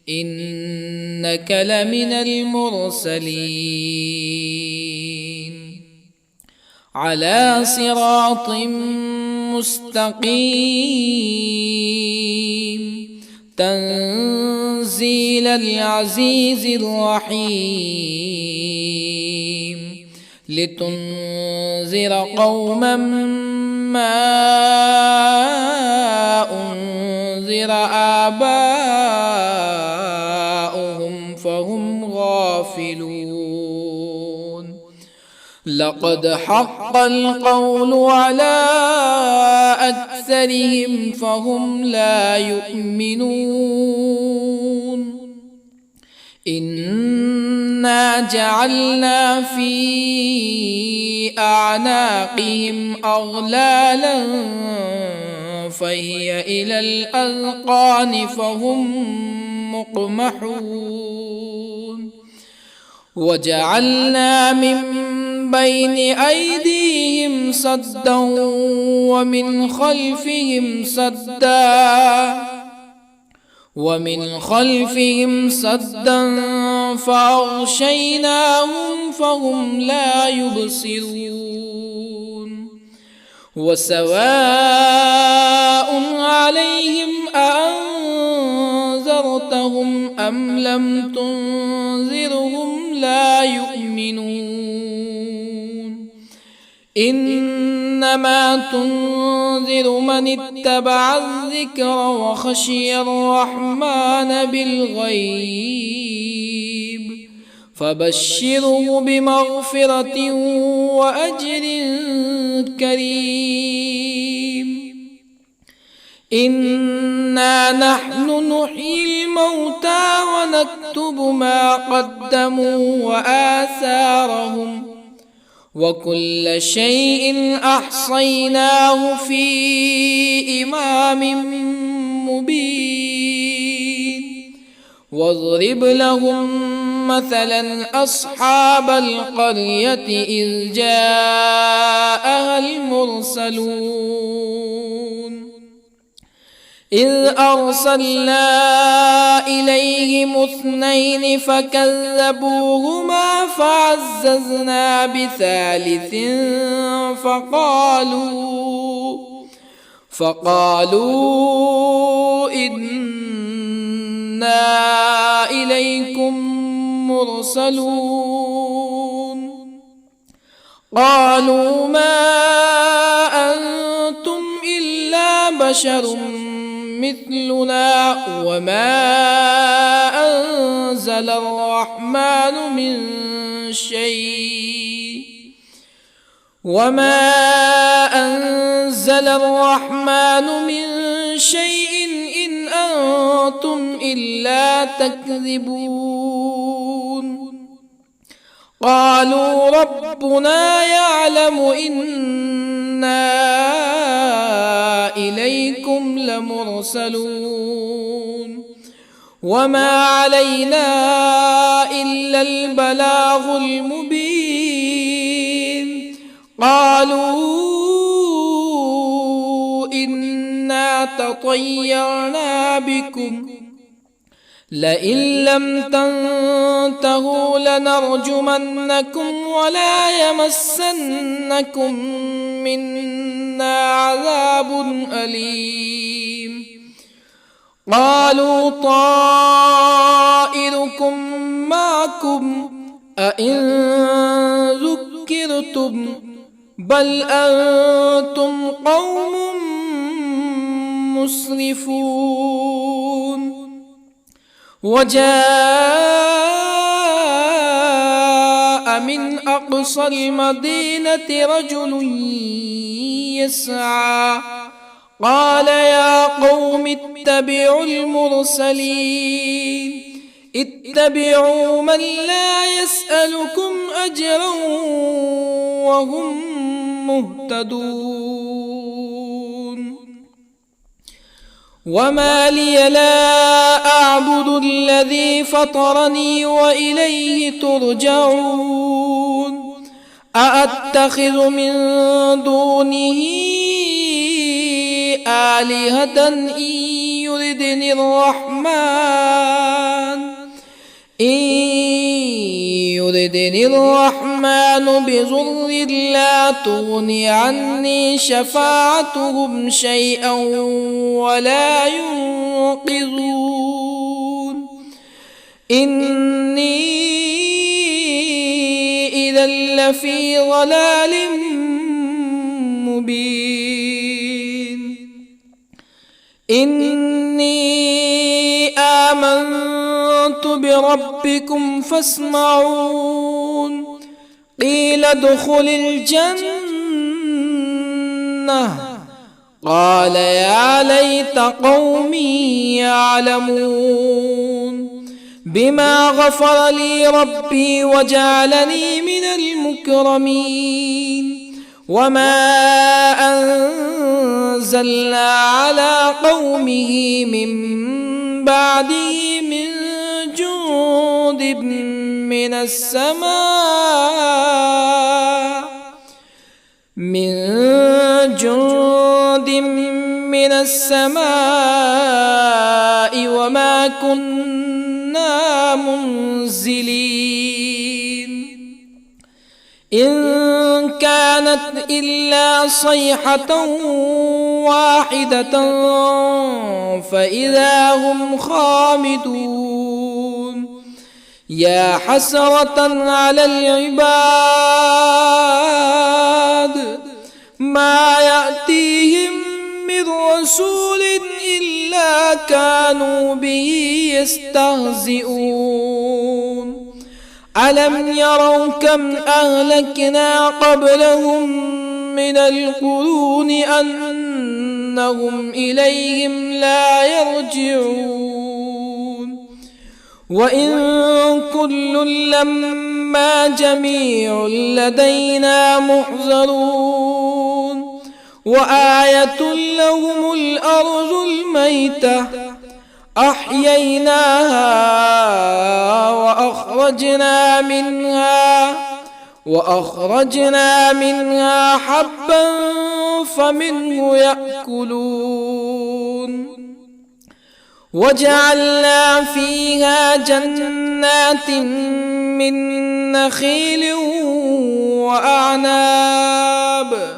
إنك لمن المرسلين على صراط مستقيم تنزيل العزيز الرحيم لتنذر قوما ما أنذر آباؤهم فهم غافلون لقد حق القول على أكثرهم فهم لا يؤمنون إنا جعلنا في أعناقهم أغلالا فهي إلى الأذقان فهم مقمحون وجعلنا من بين أيديهم سدا ومن خلفهم سدا فأغشيناهم فهم لا يبصرون وسواء عليهم أأنذرتهم أم لم تنذرهم لا يؤمنون إنما تنذر من اتبع الذكر وخشي الرحمن بالغيب فبشره بمغفرة وأجر كريم إنا نحن نحيي الموتى ونكتب ما قدموا وآثارهم وكل شيء أحصيناه في إمام مبين واضرب لهم مثلا أصحاب القرية إذ جاءها المرسلون إذ أرسلنا إليهم اثنين فكذبوهما فعززنا بثالث فقالوا إنا إليكم مرسلون قالوا ما أنتم إلا بشر مثلنا وما أنزل الرحمن من شيء إن أنتم إلا تكذبون قالوا ربنا يعلم إنا إليكم لمرسلون وما علينا إلا البلاغ المبين قالوا إنا تطيرنا بكم لئن لم تنتهوا لنرجمنكم ولا يمسنكم منا عذاب أليم قالوا طائركم معكم أئن ذكرتم بل أنتم قوم مسرفون وجاء من أقصى المدينة رجل يسعى قال يا قوم اتبعوا المرسلين اتبعوا من لا يسألكم أجرا وهم مهتدون وما لي لا أعبد الذي فطرني وإليه ترجعون أأتخذ من دونه آلهة إن يردني الرحمن بضر لا تغني عني شفاعتهم شيئا ولا ينقذون إني إذا لفي ضلال مبين إني آمنت بربكم فاسمعون قيل ادخل الجنة قال يا ليت قومي يعلمون بما غفر لي ربي وجعلني من المكرمين وما أنزلنا على قومه من بعده من جند من السماء وما كنا منزلين إن كانت إلا صيحة واحدة فإذا هم خامدون يا حسرة على العباد ما يأتيهم من رسول إلا كانوا به يستهزئون ألم يروا كم أهلكنا قبلهم من القرون أنهم إليهم لا يرجعون وإن كل لما جميع لدينا محضرون وآية لهم الأرض الميتة أحييناها وأخرجنا منها حبا فمنه يأكلون وجعلنا فيها جنات من نخيل وأعناب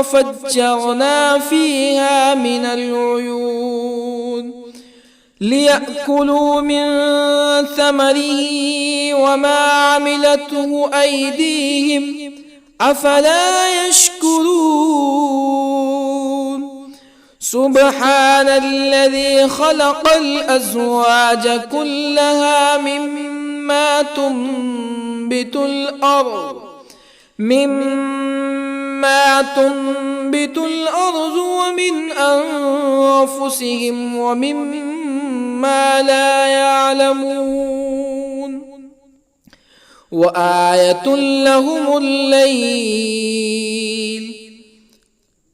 وفجرنا فيها من العيون ليأكلوا من ثمره وما عملته أيديهم أفلا يشكرون سبحان الذي خلق الأزواج كلها مما تنبت الأرض ومن أنفسهم ومما لا يعلمون وآية لهم الليل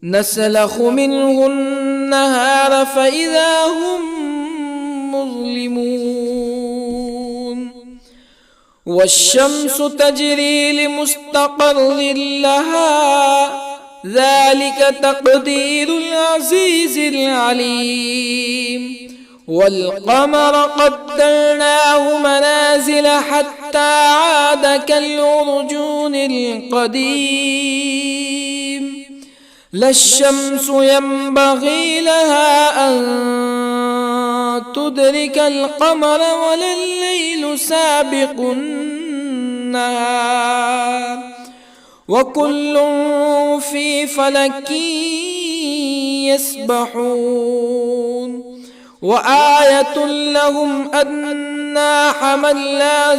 نسلخ منه النهار فإذا هم مظلمون والشمس تجري لمستقر لها ذلك تقدير العزيز العليم والقمر قدرناه منازل حتى عاد كالعرجون القديم لا الشمس ينبغي لها أن تدرك القمر ولا الليل سابق النهار وكل في فلك يسبحون وآية لهم أنا حملنا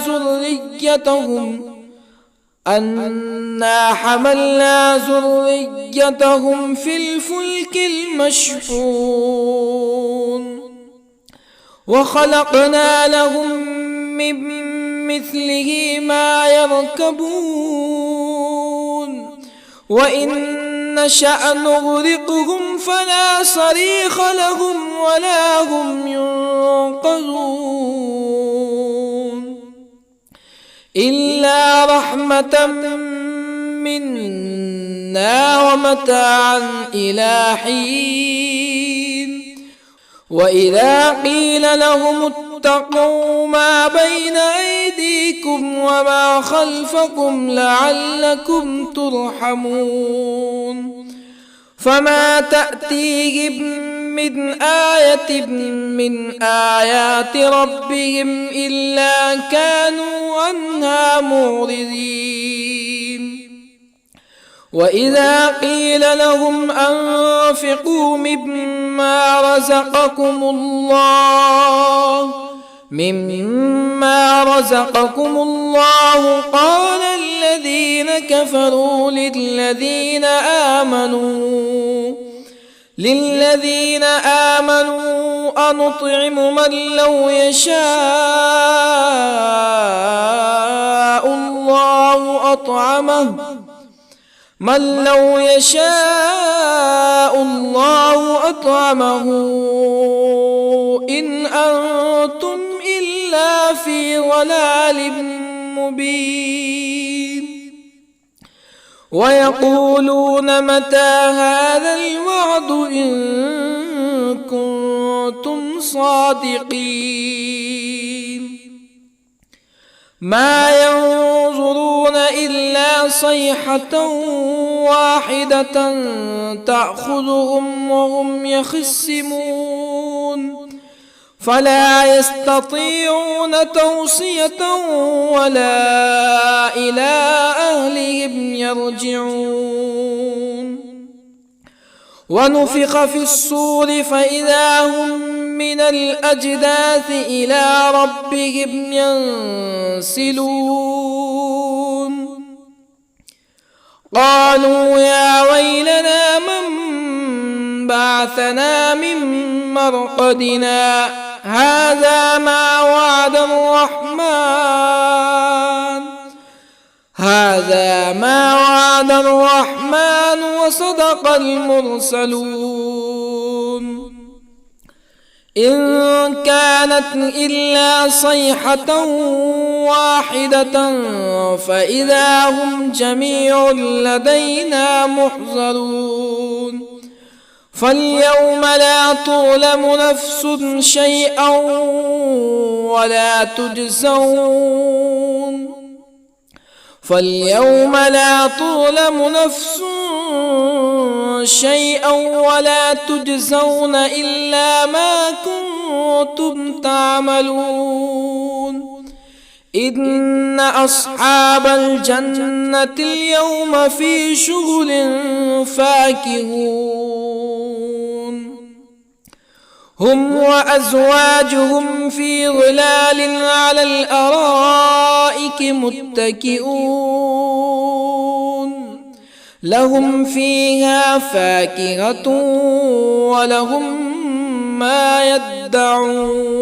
ذريتهم في الفلك المشحون وخلقنا لهم من مثله ما يركبون وإن نشأ نغرقهم فلا صريخ لهم ولا هم ينقذون إلا رحمة منا ومتاعا إلى حين وإذا قيل لهم اتقوا ما بين أيديكم وما خلفكم لعلكم ترحمون فما تأتيهم من آية من آيات ربهم إلا كانوا عنها معرضين وإذا قيل لهم أنفقوا مما رزقكم الله قال الذين كفروا للذين آمنوا أنطعم من لو يشاء الله أطعمه إن أنتم إلا في ضلال مبين ويقولون متى هذا الوعد إن كنتم صادقين ما ينظرون إلا صيحة واحدة تأخذهم وهم يخصمون فلا يستطيعون توصية ولا إلى أهلهم يرجعون ونفخ في الصور فإذا هم من الأجداث إلى ربهم ينسلون قالوا يا ويلنا من بعثنا من مرقدنا هذا ما وعد الرحمن وصدق المرسلون إن كانت إلا صيحة واحدة فإذا هم جميع لدينا محضرون فاليوم لا تظلم نفس شيئا ولا تجزون إلا ما كنتم تعملون إن أصحاب الجنة اليوم في شغل فاكهون هم وأزواجهم في ظلال على الأرائك متكئون لهم فيها فاكهة ولهم ما يدعون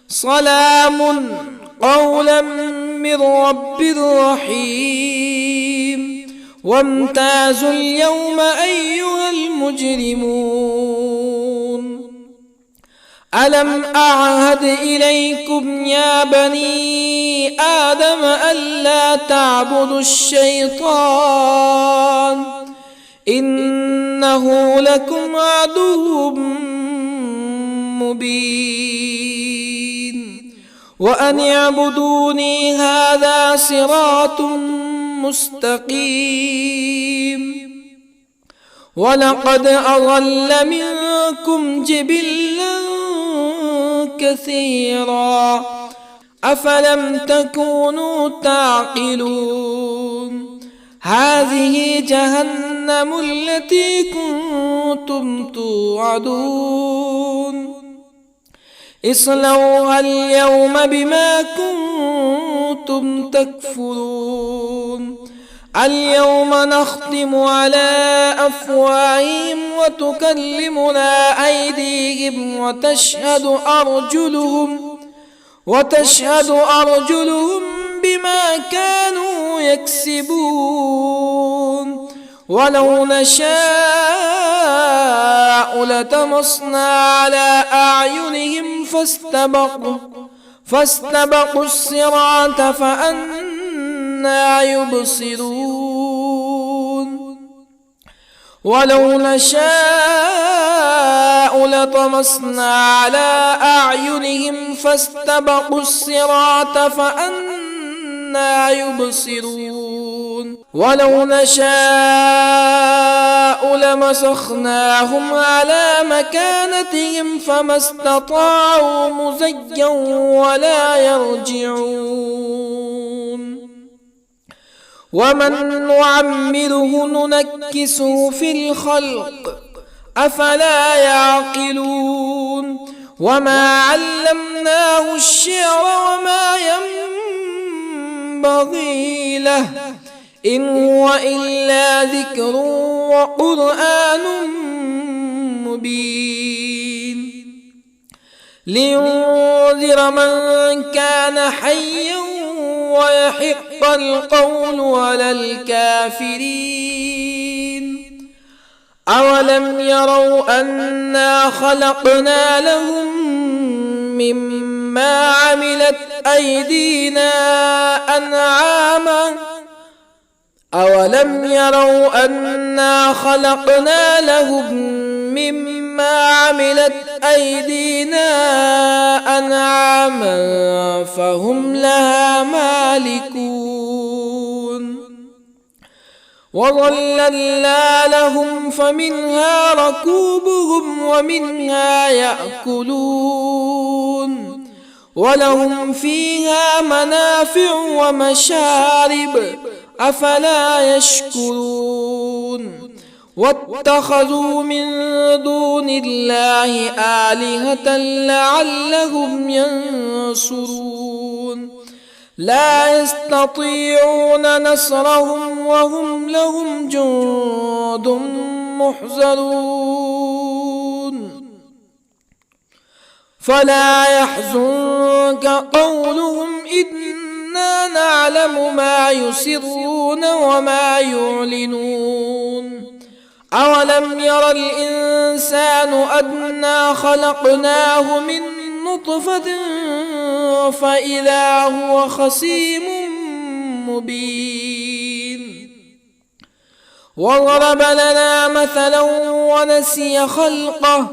سلام قولا من رب رحيم وامتازوا اليوم أيها المجرمون ألم أعهد إليكم يا بني آدم ألا تعبدوا الشيطان إنه لكم عدو مبين وأن اعبدوني هذا صراط مستقيم ولقد أضل منكم جبلا كثيرا أفلم تكونوا تعقلون هذه جهنم التي كنتم توعدون اصلوها اليوم بما كنتم تكفرون اليوم نختم على أفواههم وتكلمنا أيديهم وتشهد أرجلهم بما كانوا يكسبون ولو نشاء لطمسنا على أعينهم فاستبقوا الصراط فأنى يبصرون ولو نشاء لطمسنا على أعينهم فاستبقوا الصراط فأنى يبصرون ولو نشاء لمسخناهم على مكانتهم فما استطاعوا مزيا ولا يرجعون ومن نعمره ننكسه في الخلق أفلا يعقلون وما علمناه الشعر وما ينبغي له إن هو إلا ذكر وقرآن مبين لينذر من كان حيا ويحق القول على الكافرين أولم يروا أنا خلقنا لهم مما عملت أيدينا أنعاما أولم يروا أنا خلقنا لهم مما عملت أيدينا أنعاما فهم لها مالكون وظللنا لهم فمنها ركوبهم ومنها يأكلون ولهم فيها منافع ومشارب أفلا يشكرون واتخذوا من دون الله آلهة لعلهم ينصرون لا يستطيعون نصرهم وهم لهم جند محضرون فلا يحزنك قولهم إنا نعلم ما يسرون وما يعلنون أولم ير الإنسان أنا خلقناه من نطفة فإذا هو خصيم مبين وضرب لنا مثلا ونسي خلقه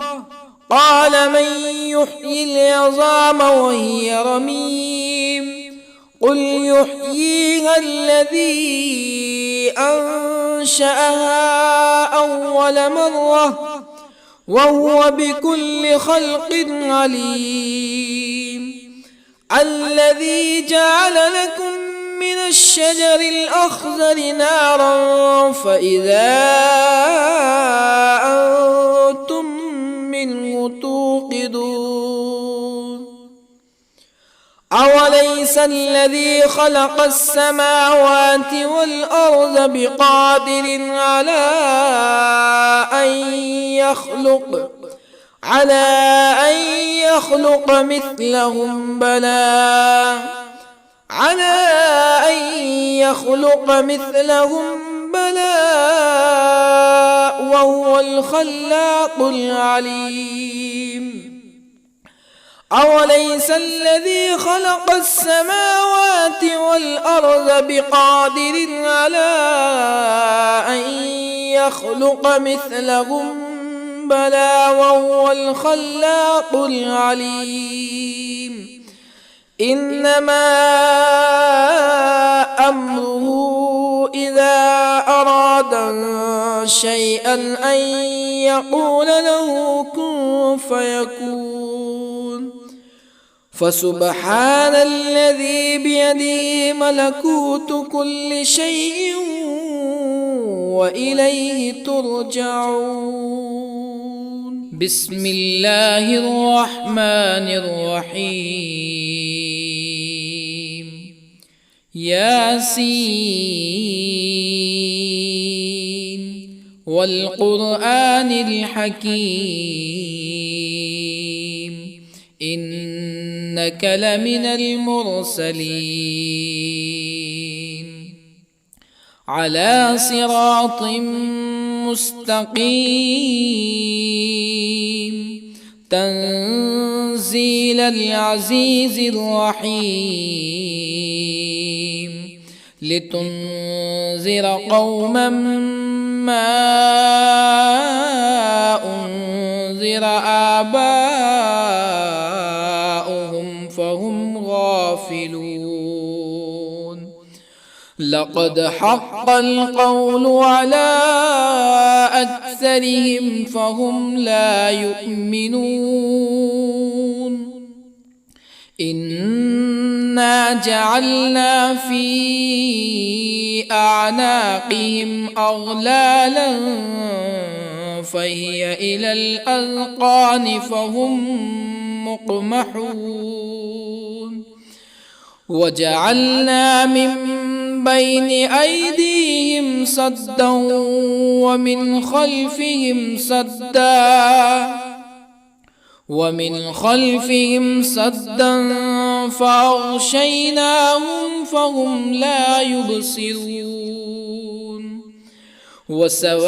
قال من يحيي العظام وهي رميم قل يحييها الذي أنشأها أول مرة وهو بكل خلق عليم الذي جعل لكم من الشجر الأخضر نارا فإذا أنتم منه توقدون أوليس الذي خلق السماوات والأرض بقادر على أن يخلق مثلهم بلى وهو الخلاق العليم أوليس الذي خلق السماوات والأرض بقادر على أن يخلق مثلهم بلى وهو الخلاق العليم إنما أمره إذا أراد شيئا أن يقول له كن فيكون فسبحان الذي بيده ملكوت كل شيء وإليه ترجعون. بسم الله الرحمن الرحيم. ياسين والقرآن الحكيم إنك لمن المرسلين على صراط مستقيم تنزيل العزيز الرحيم لتنذر قوما ما أنذر آباؤهم فهم غافلون لقد حق القول على أكثرهم فهم لا يؤمنون إنا جعلنا في أعناقهم أغلالا فهي إلى الأذقان فهم مقمحون وجعلنا من بين أيديهم سدا ومن خلفهم سدا فأغشيناهم فهم لا يبصرون وسواء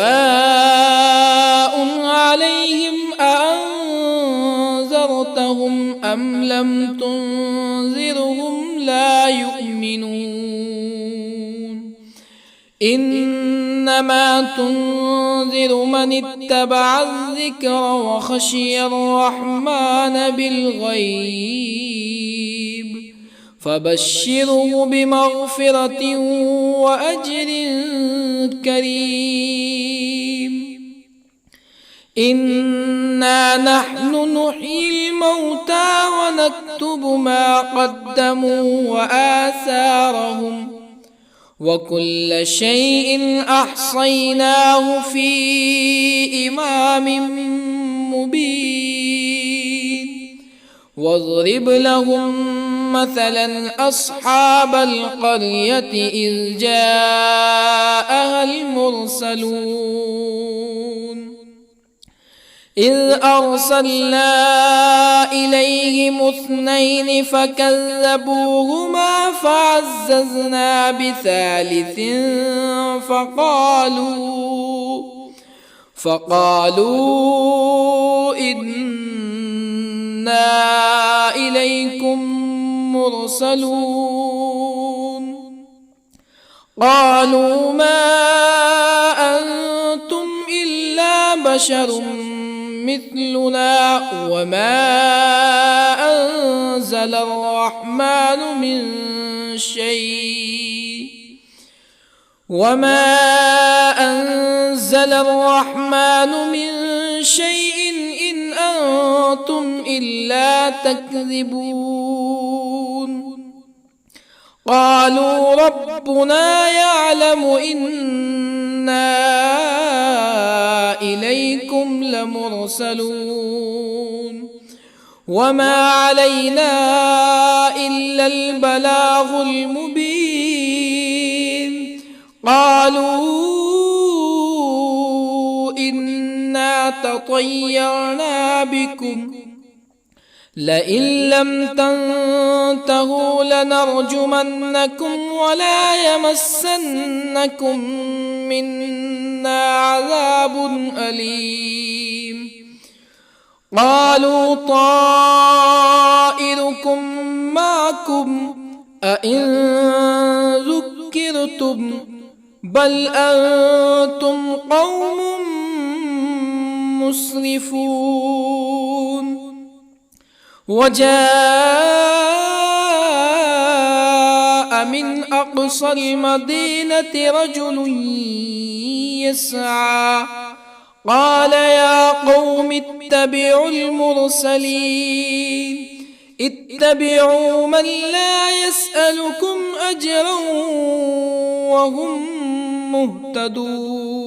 عليهم أأنذرتهم أم لم تنذرهم لا يؤمنون إنما تنذر من اتبع الذكر وخشي الرحمن بالغيب فبشره بمغفرة وأجر كريم إنا نحن نحيي الموتى ونكتب ما قدموا وآثارهم وكل شيء أحصيناه في إمام مبين واضرب لهم مثلا أصحاب القرية إذ جاءها المرسلون إذ أرسلنا إليهم اثنين فكذبوهما فعززنا بثالث فقالوا إنا إليكم مرسلون قالوا ما أنتم إلا بشر مثلنا وما أنزل الرحمن من شيء إن أنتم إلا تكذبون قالوا ربنا يعلم إنا إليكم لمرسلون وما علينا إلا البلاغ المبين قالوا إنا تطيرنا بكم لئن لم تنتهوا لنرجمنكم ولا يمسنكم منا عذاب أليم قالوا أئن ذكرتم بل أنتم قوم مسرفون. وجاء من أقصى المدينة رجل يسعى قال يا قوم اتبعوا المرسلين اتبعوا من لا يسألكم أجرا وهم مهتدون.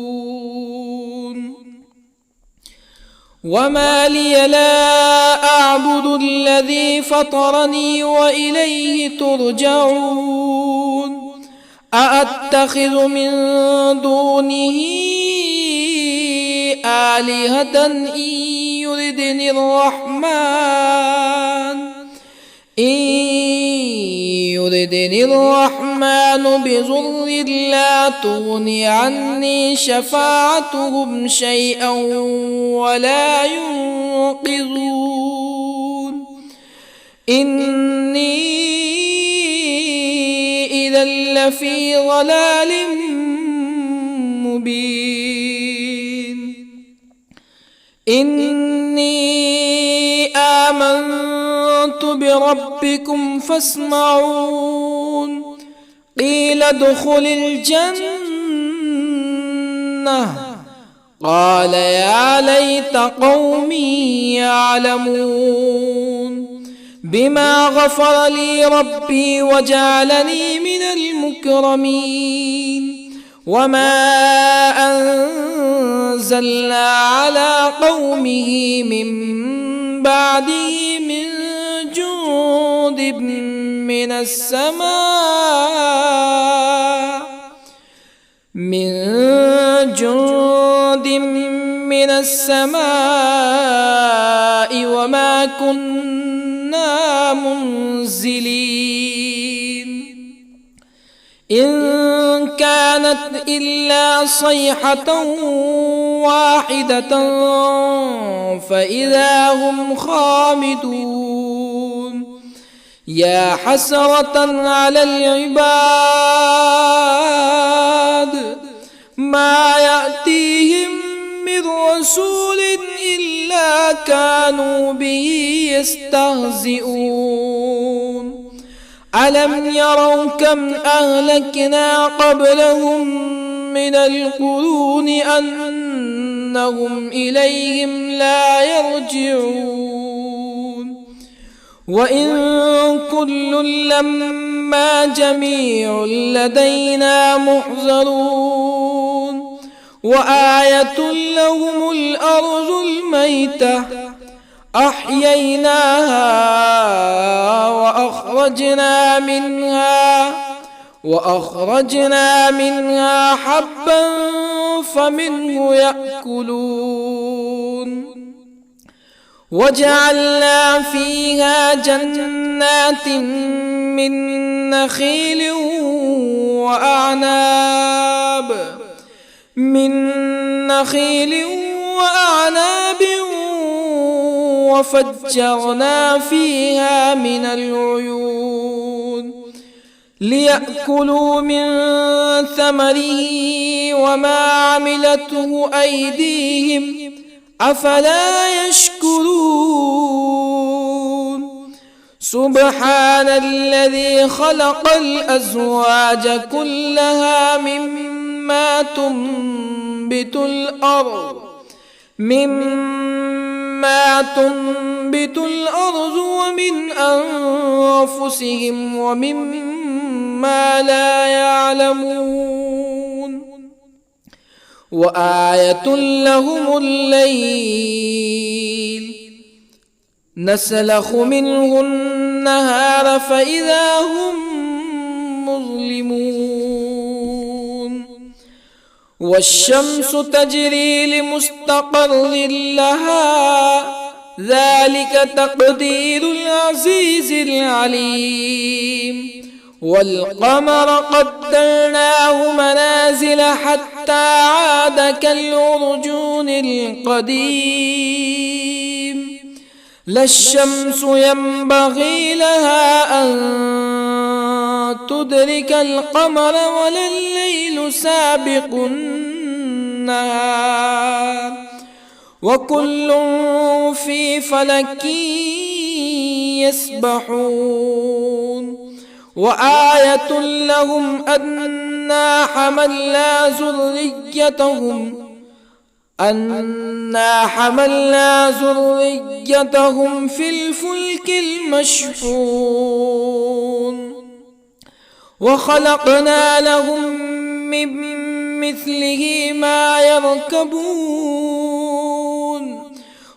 وما لي لا أعبد الذي فطرني وإليه ترجعون. أأتخذ من دونه آلهة إن يردني الرحمن بضر لا تغن عني شفاعتهم شيئا ولا ينقذون. إني إذا لفي ضلال مبين. إني آمنت بربكم فاسمعون. قيل ادخل الجنة قال يا ليت قومي يعلمون. بما غفر لي ربي وجعلني من المكرمين. وما أنزلنا على قومه من بعده من جند من السماء وما كنا منزلين. إن كانت إلا صيحة واحدة فإذا هم خامدون. يا حسرة على العباد ما يأتيهم من رسول إلا كانوا به يستهزئون. ألم يروا كم أهلكنا قبلهم من القرون أنهم إليهم لا يرجعون. وإن كل لما جميع لدينا محضرون. وآية لهم الأرض الميتة أحييناها وأخرجنا منها حبا فمنه يأكلون. وجعلنا فيها جنات من نخيل وأعناب وفجرنا فيها من العيون ليأكلوا من ثمره وما عملته أيديهم أفلا يشكرون. سبحان الذي خلق الأزواج كلها مما تنبت الأرض ومن أنفسهم ومما لا يعلمون. وآية لهم الليل نسلخ منه النهار فإذا هم مظلمون. والشمس تجري لمستقر لها ذلك تقدير العزيز العليم. والقمر قدرناه منازل حتى عاد كالعرجون القديم. لا الشمس ينبغي لها أن تدرك القمر ولا الليل سابق النهار وكل في فلك يسبحون وآية لهم أنا حملنا ذريتهم في الفلك المشحون وخلقنا لهم من مثله ما يركبون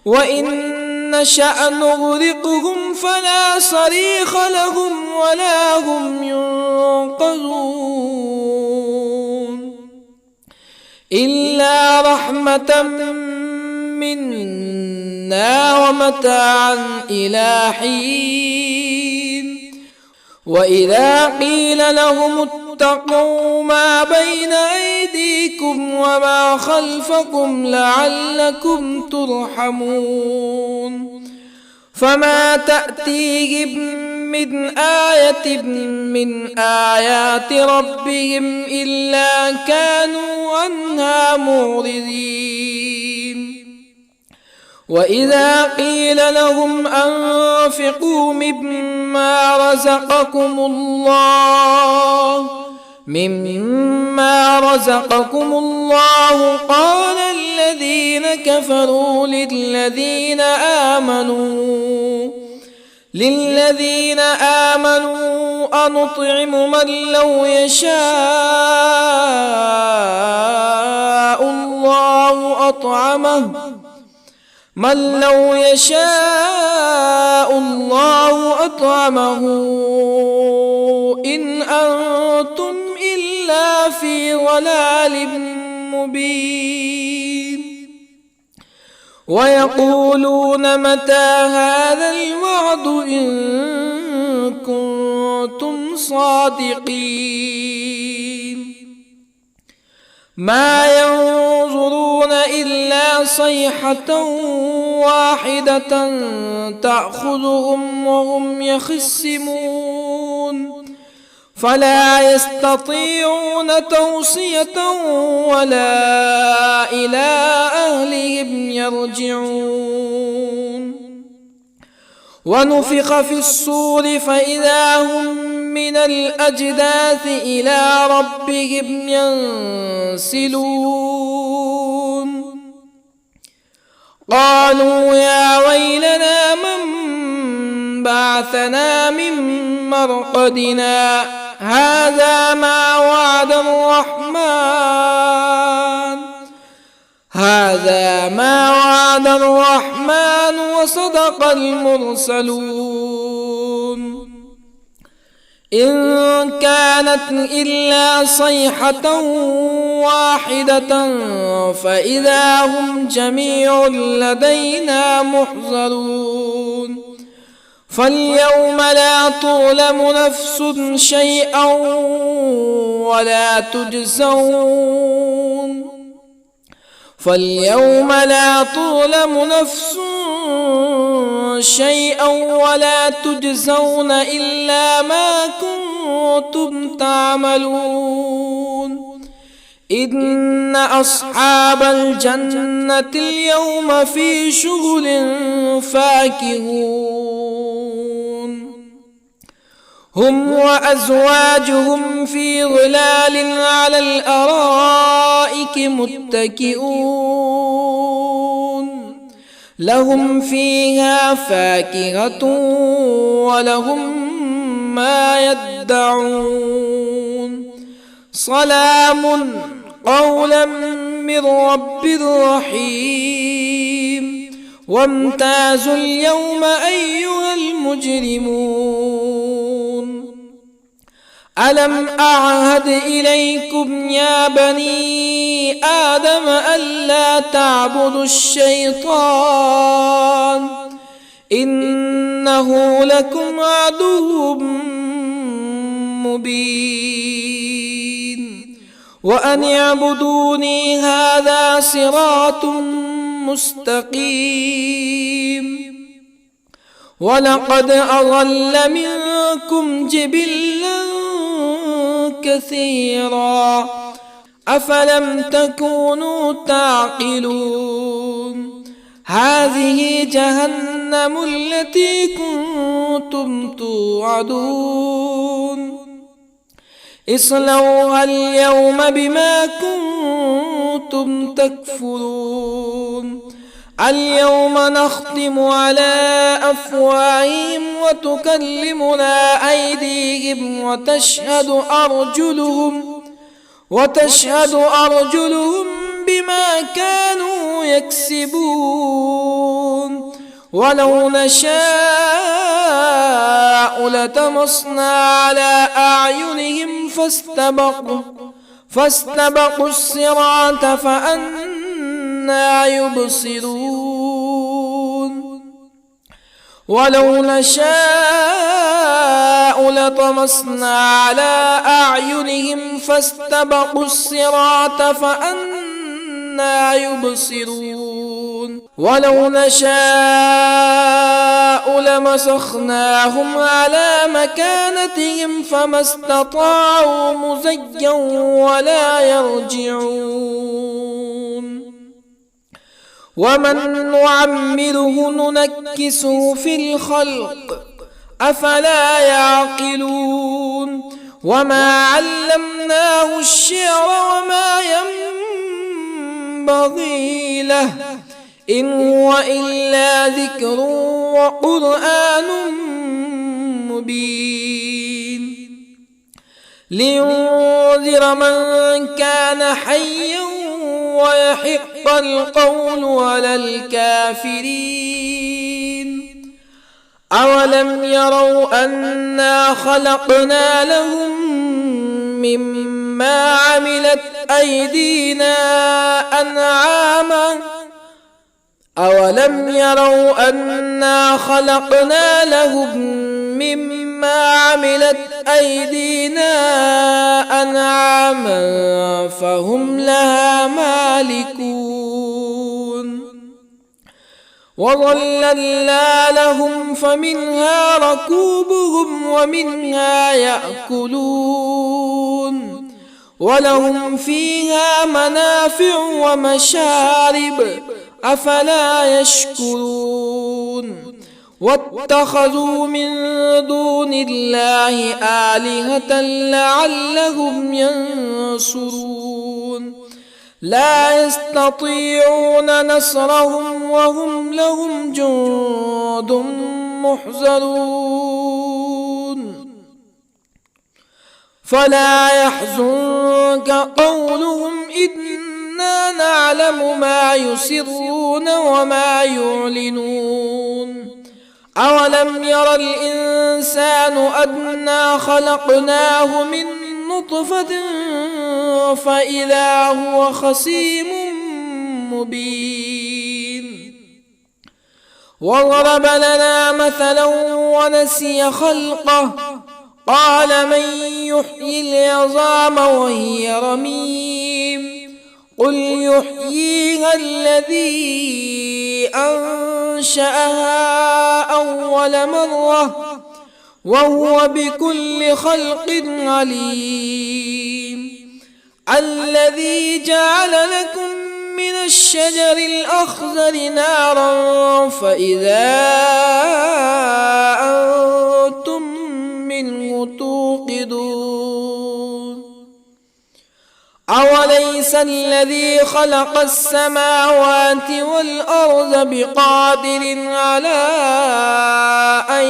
وإن نشأ نغرقهم فلا صريخ لهم ولا هم ينقذون إلا رحمة منا ومتاعا إلى حين وإذا قيل لهم اتقوا ما بين أيديكم وما خلفكم لعلكم ترحمون فما تأتيهم من آية من آيات ربهم إلا كانوا عنها معرضين وإذا قيل لهم أنفقوا مما رزقكم الله قال الذين كفروا للذين آمنوا أنطعم من لو يشاء الله أطعمه إن أنتم إلا في ضلال مبين ويقولون متى هذا الوعد إن كنتم صادقين ما ينظرون إلا صيحة واحدة تأخذهم وهم يخصمون فلا يستطيعون توصية ولا إلى أهلهم يرجعون ونفخ في الصور فإذا هم من الأجداث إلى ربهم ينسلون قالوا يا ويلنا من بعثنا من مرقدنا هذا ما وعد الرحمن وصدق المرسلون إن كانت إلا صيحة واحدة فإذا هم جميع لدينا محضرون فاليوم لا تظلم نفس شيئا ولا تجزون إلا ما كنتم تعملون إن أصحاب الجنة اليوم في شغل فاكهون هم وأزواجهم في ظلال على الأرائك متكئون لهم فيها فاكهة ولهم ما يدعون سلام قولا من رب رحيم وامتازوا اليوم أيها المجرمون ألم أعهد إليكم يا بني آدم ألا تعبدوا الشيطان إنه لكم عدو مبين وأن اعبدوني هذا صراط مستقيم ولقد أضل منكم جبلا كثيرا أفلم تكونوا تعقلون هذه جهنم التي كنتم توعدون اصلوها اليوم بما كنتم تكفرون اليوم نختم على أفواههم وتكلمنا أيديهم وتشهد أرجلهم بما كانوا يكسبون ولو نشاء لطمسنا على أعينهم فاستبقوا الصراط فأنى يبصرون ولو نشاء لطمسنا على أعينهم فاستبقوا الصراط فأنى يبصرون ولو نشاء لمسخناهم على مكانتهم فما استطاعوا مزيا ولا يرجعون ومن نعمره ننكسه في الخلق أفلا يعقلون وما علمناه الشعر وما ينبغي له إن هو إلا ذكر وقرآن مبين لينذر من كان حيا ويحق القول على الكافرين أولم يروا أنا خلقنا لهم مما عملت أيدينا أنعاما أولم يروا أنا خلقنا لهم مما عملت أيدينا أنعاما فهم لها مالكون وظللنا لهم فمنها ركوبهم ومنها يأكلون ولهم فيها منافع ومشارب أفلا يشكرون واتخذوا من دون الله آلهة لعلهم ينصرون لا يستطيعون نصرهم وهم لهم جند محضرون فلا يحزنك قولهم إنا نعلم ما يسرون وما يعلنون أولم ير الإنسان أنا خلقناه من نطفة فإذا هو خصيم مبين وضرب لنا مثلا ونسي خلقه قال من يحيي العظام وهي رميم قل يحييها الذي أنشأها أول مرة وهو بكل خلق عليم الذي جعل لكم من الشجر الأخضر نارا فإذا أنتم منه توقدون أوليس الذي خلق السماوات والأرض بقادر على أن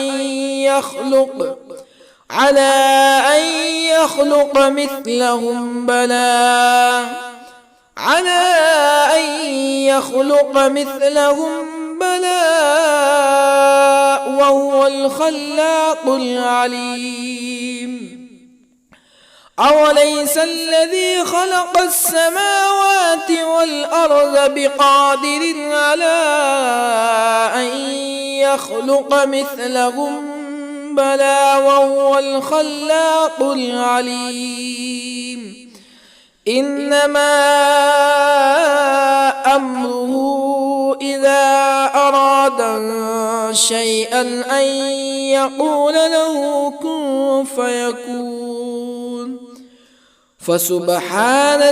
يخلق مثلهم بلى وهو الخلاق العليم أوليس الذي خلق السماوات والأرض بقادر على أن يخلق مثلهم بلى وهو الخلاق العليم إنما أمره إذا أراد شيئا أن يقول له كن فيكون فسبحان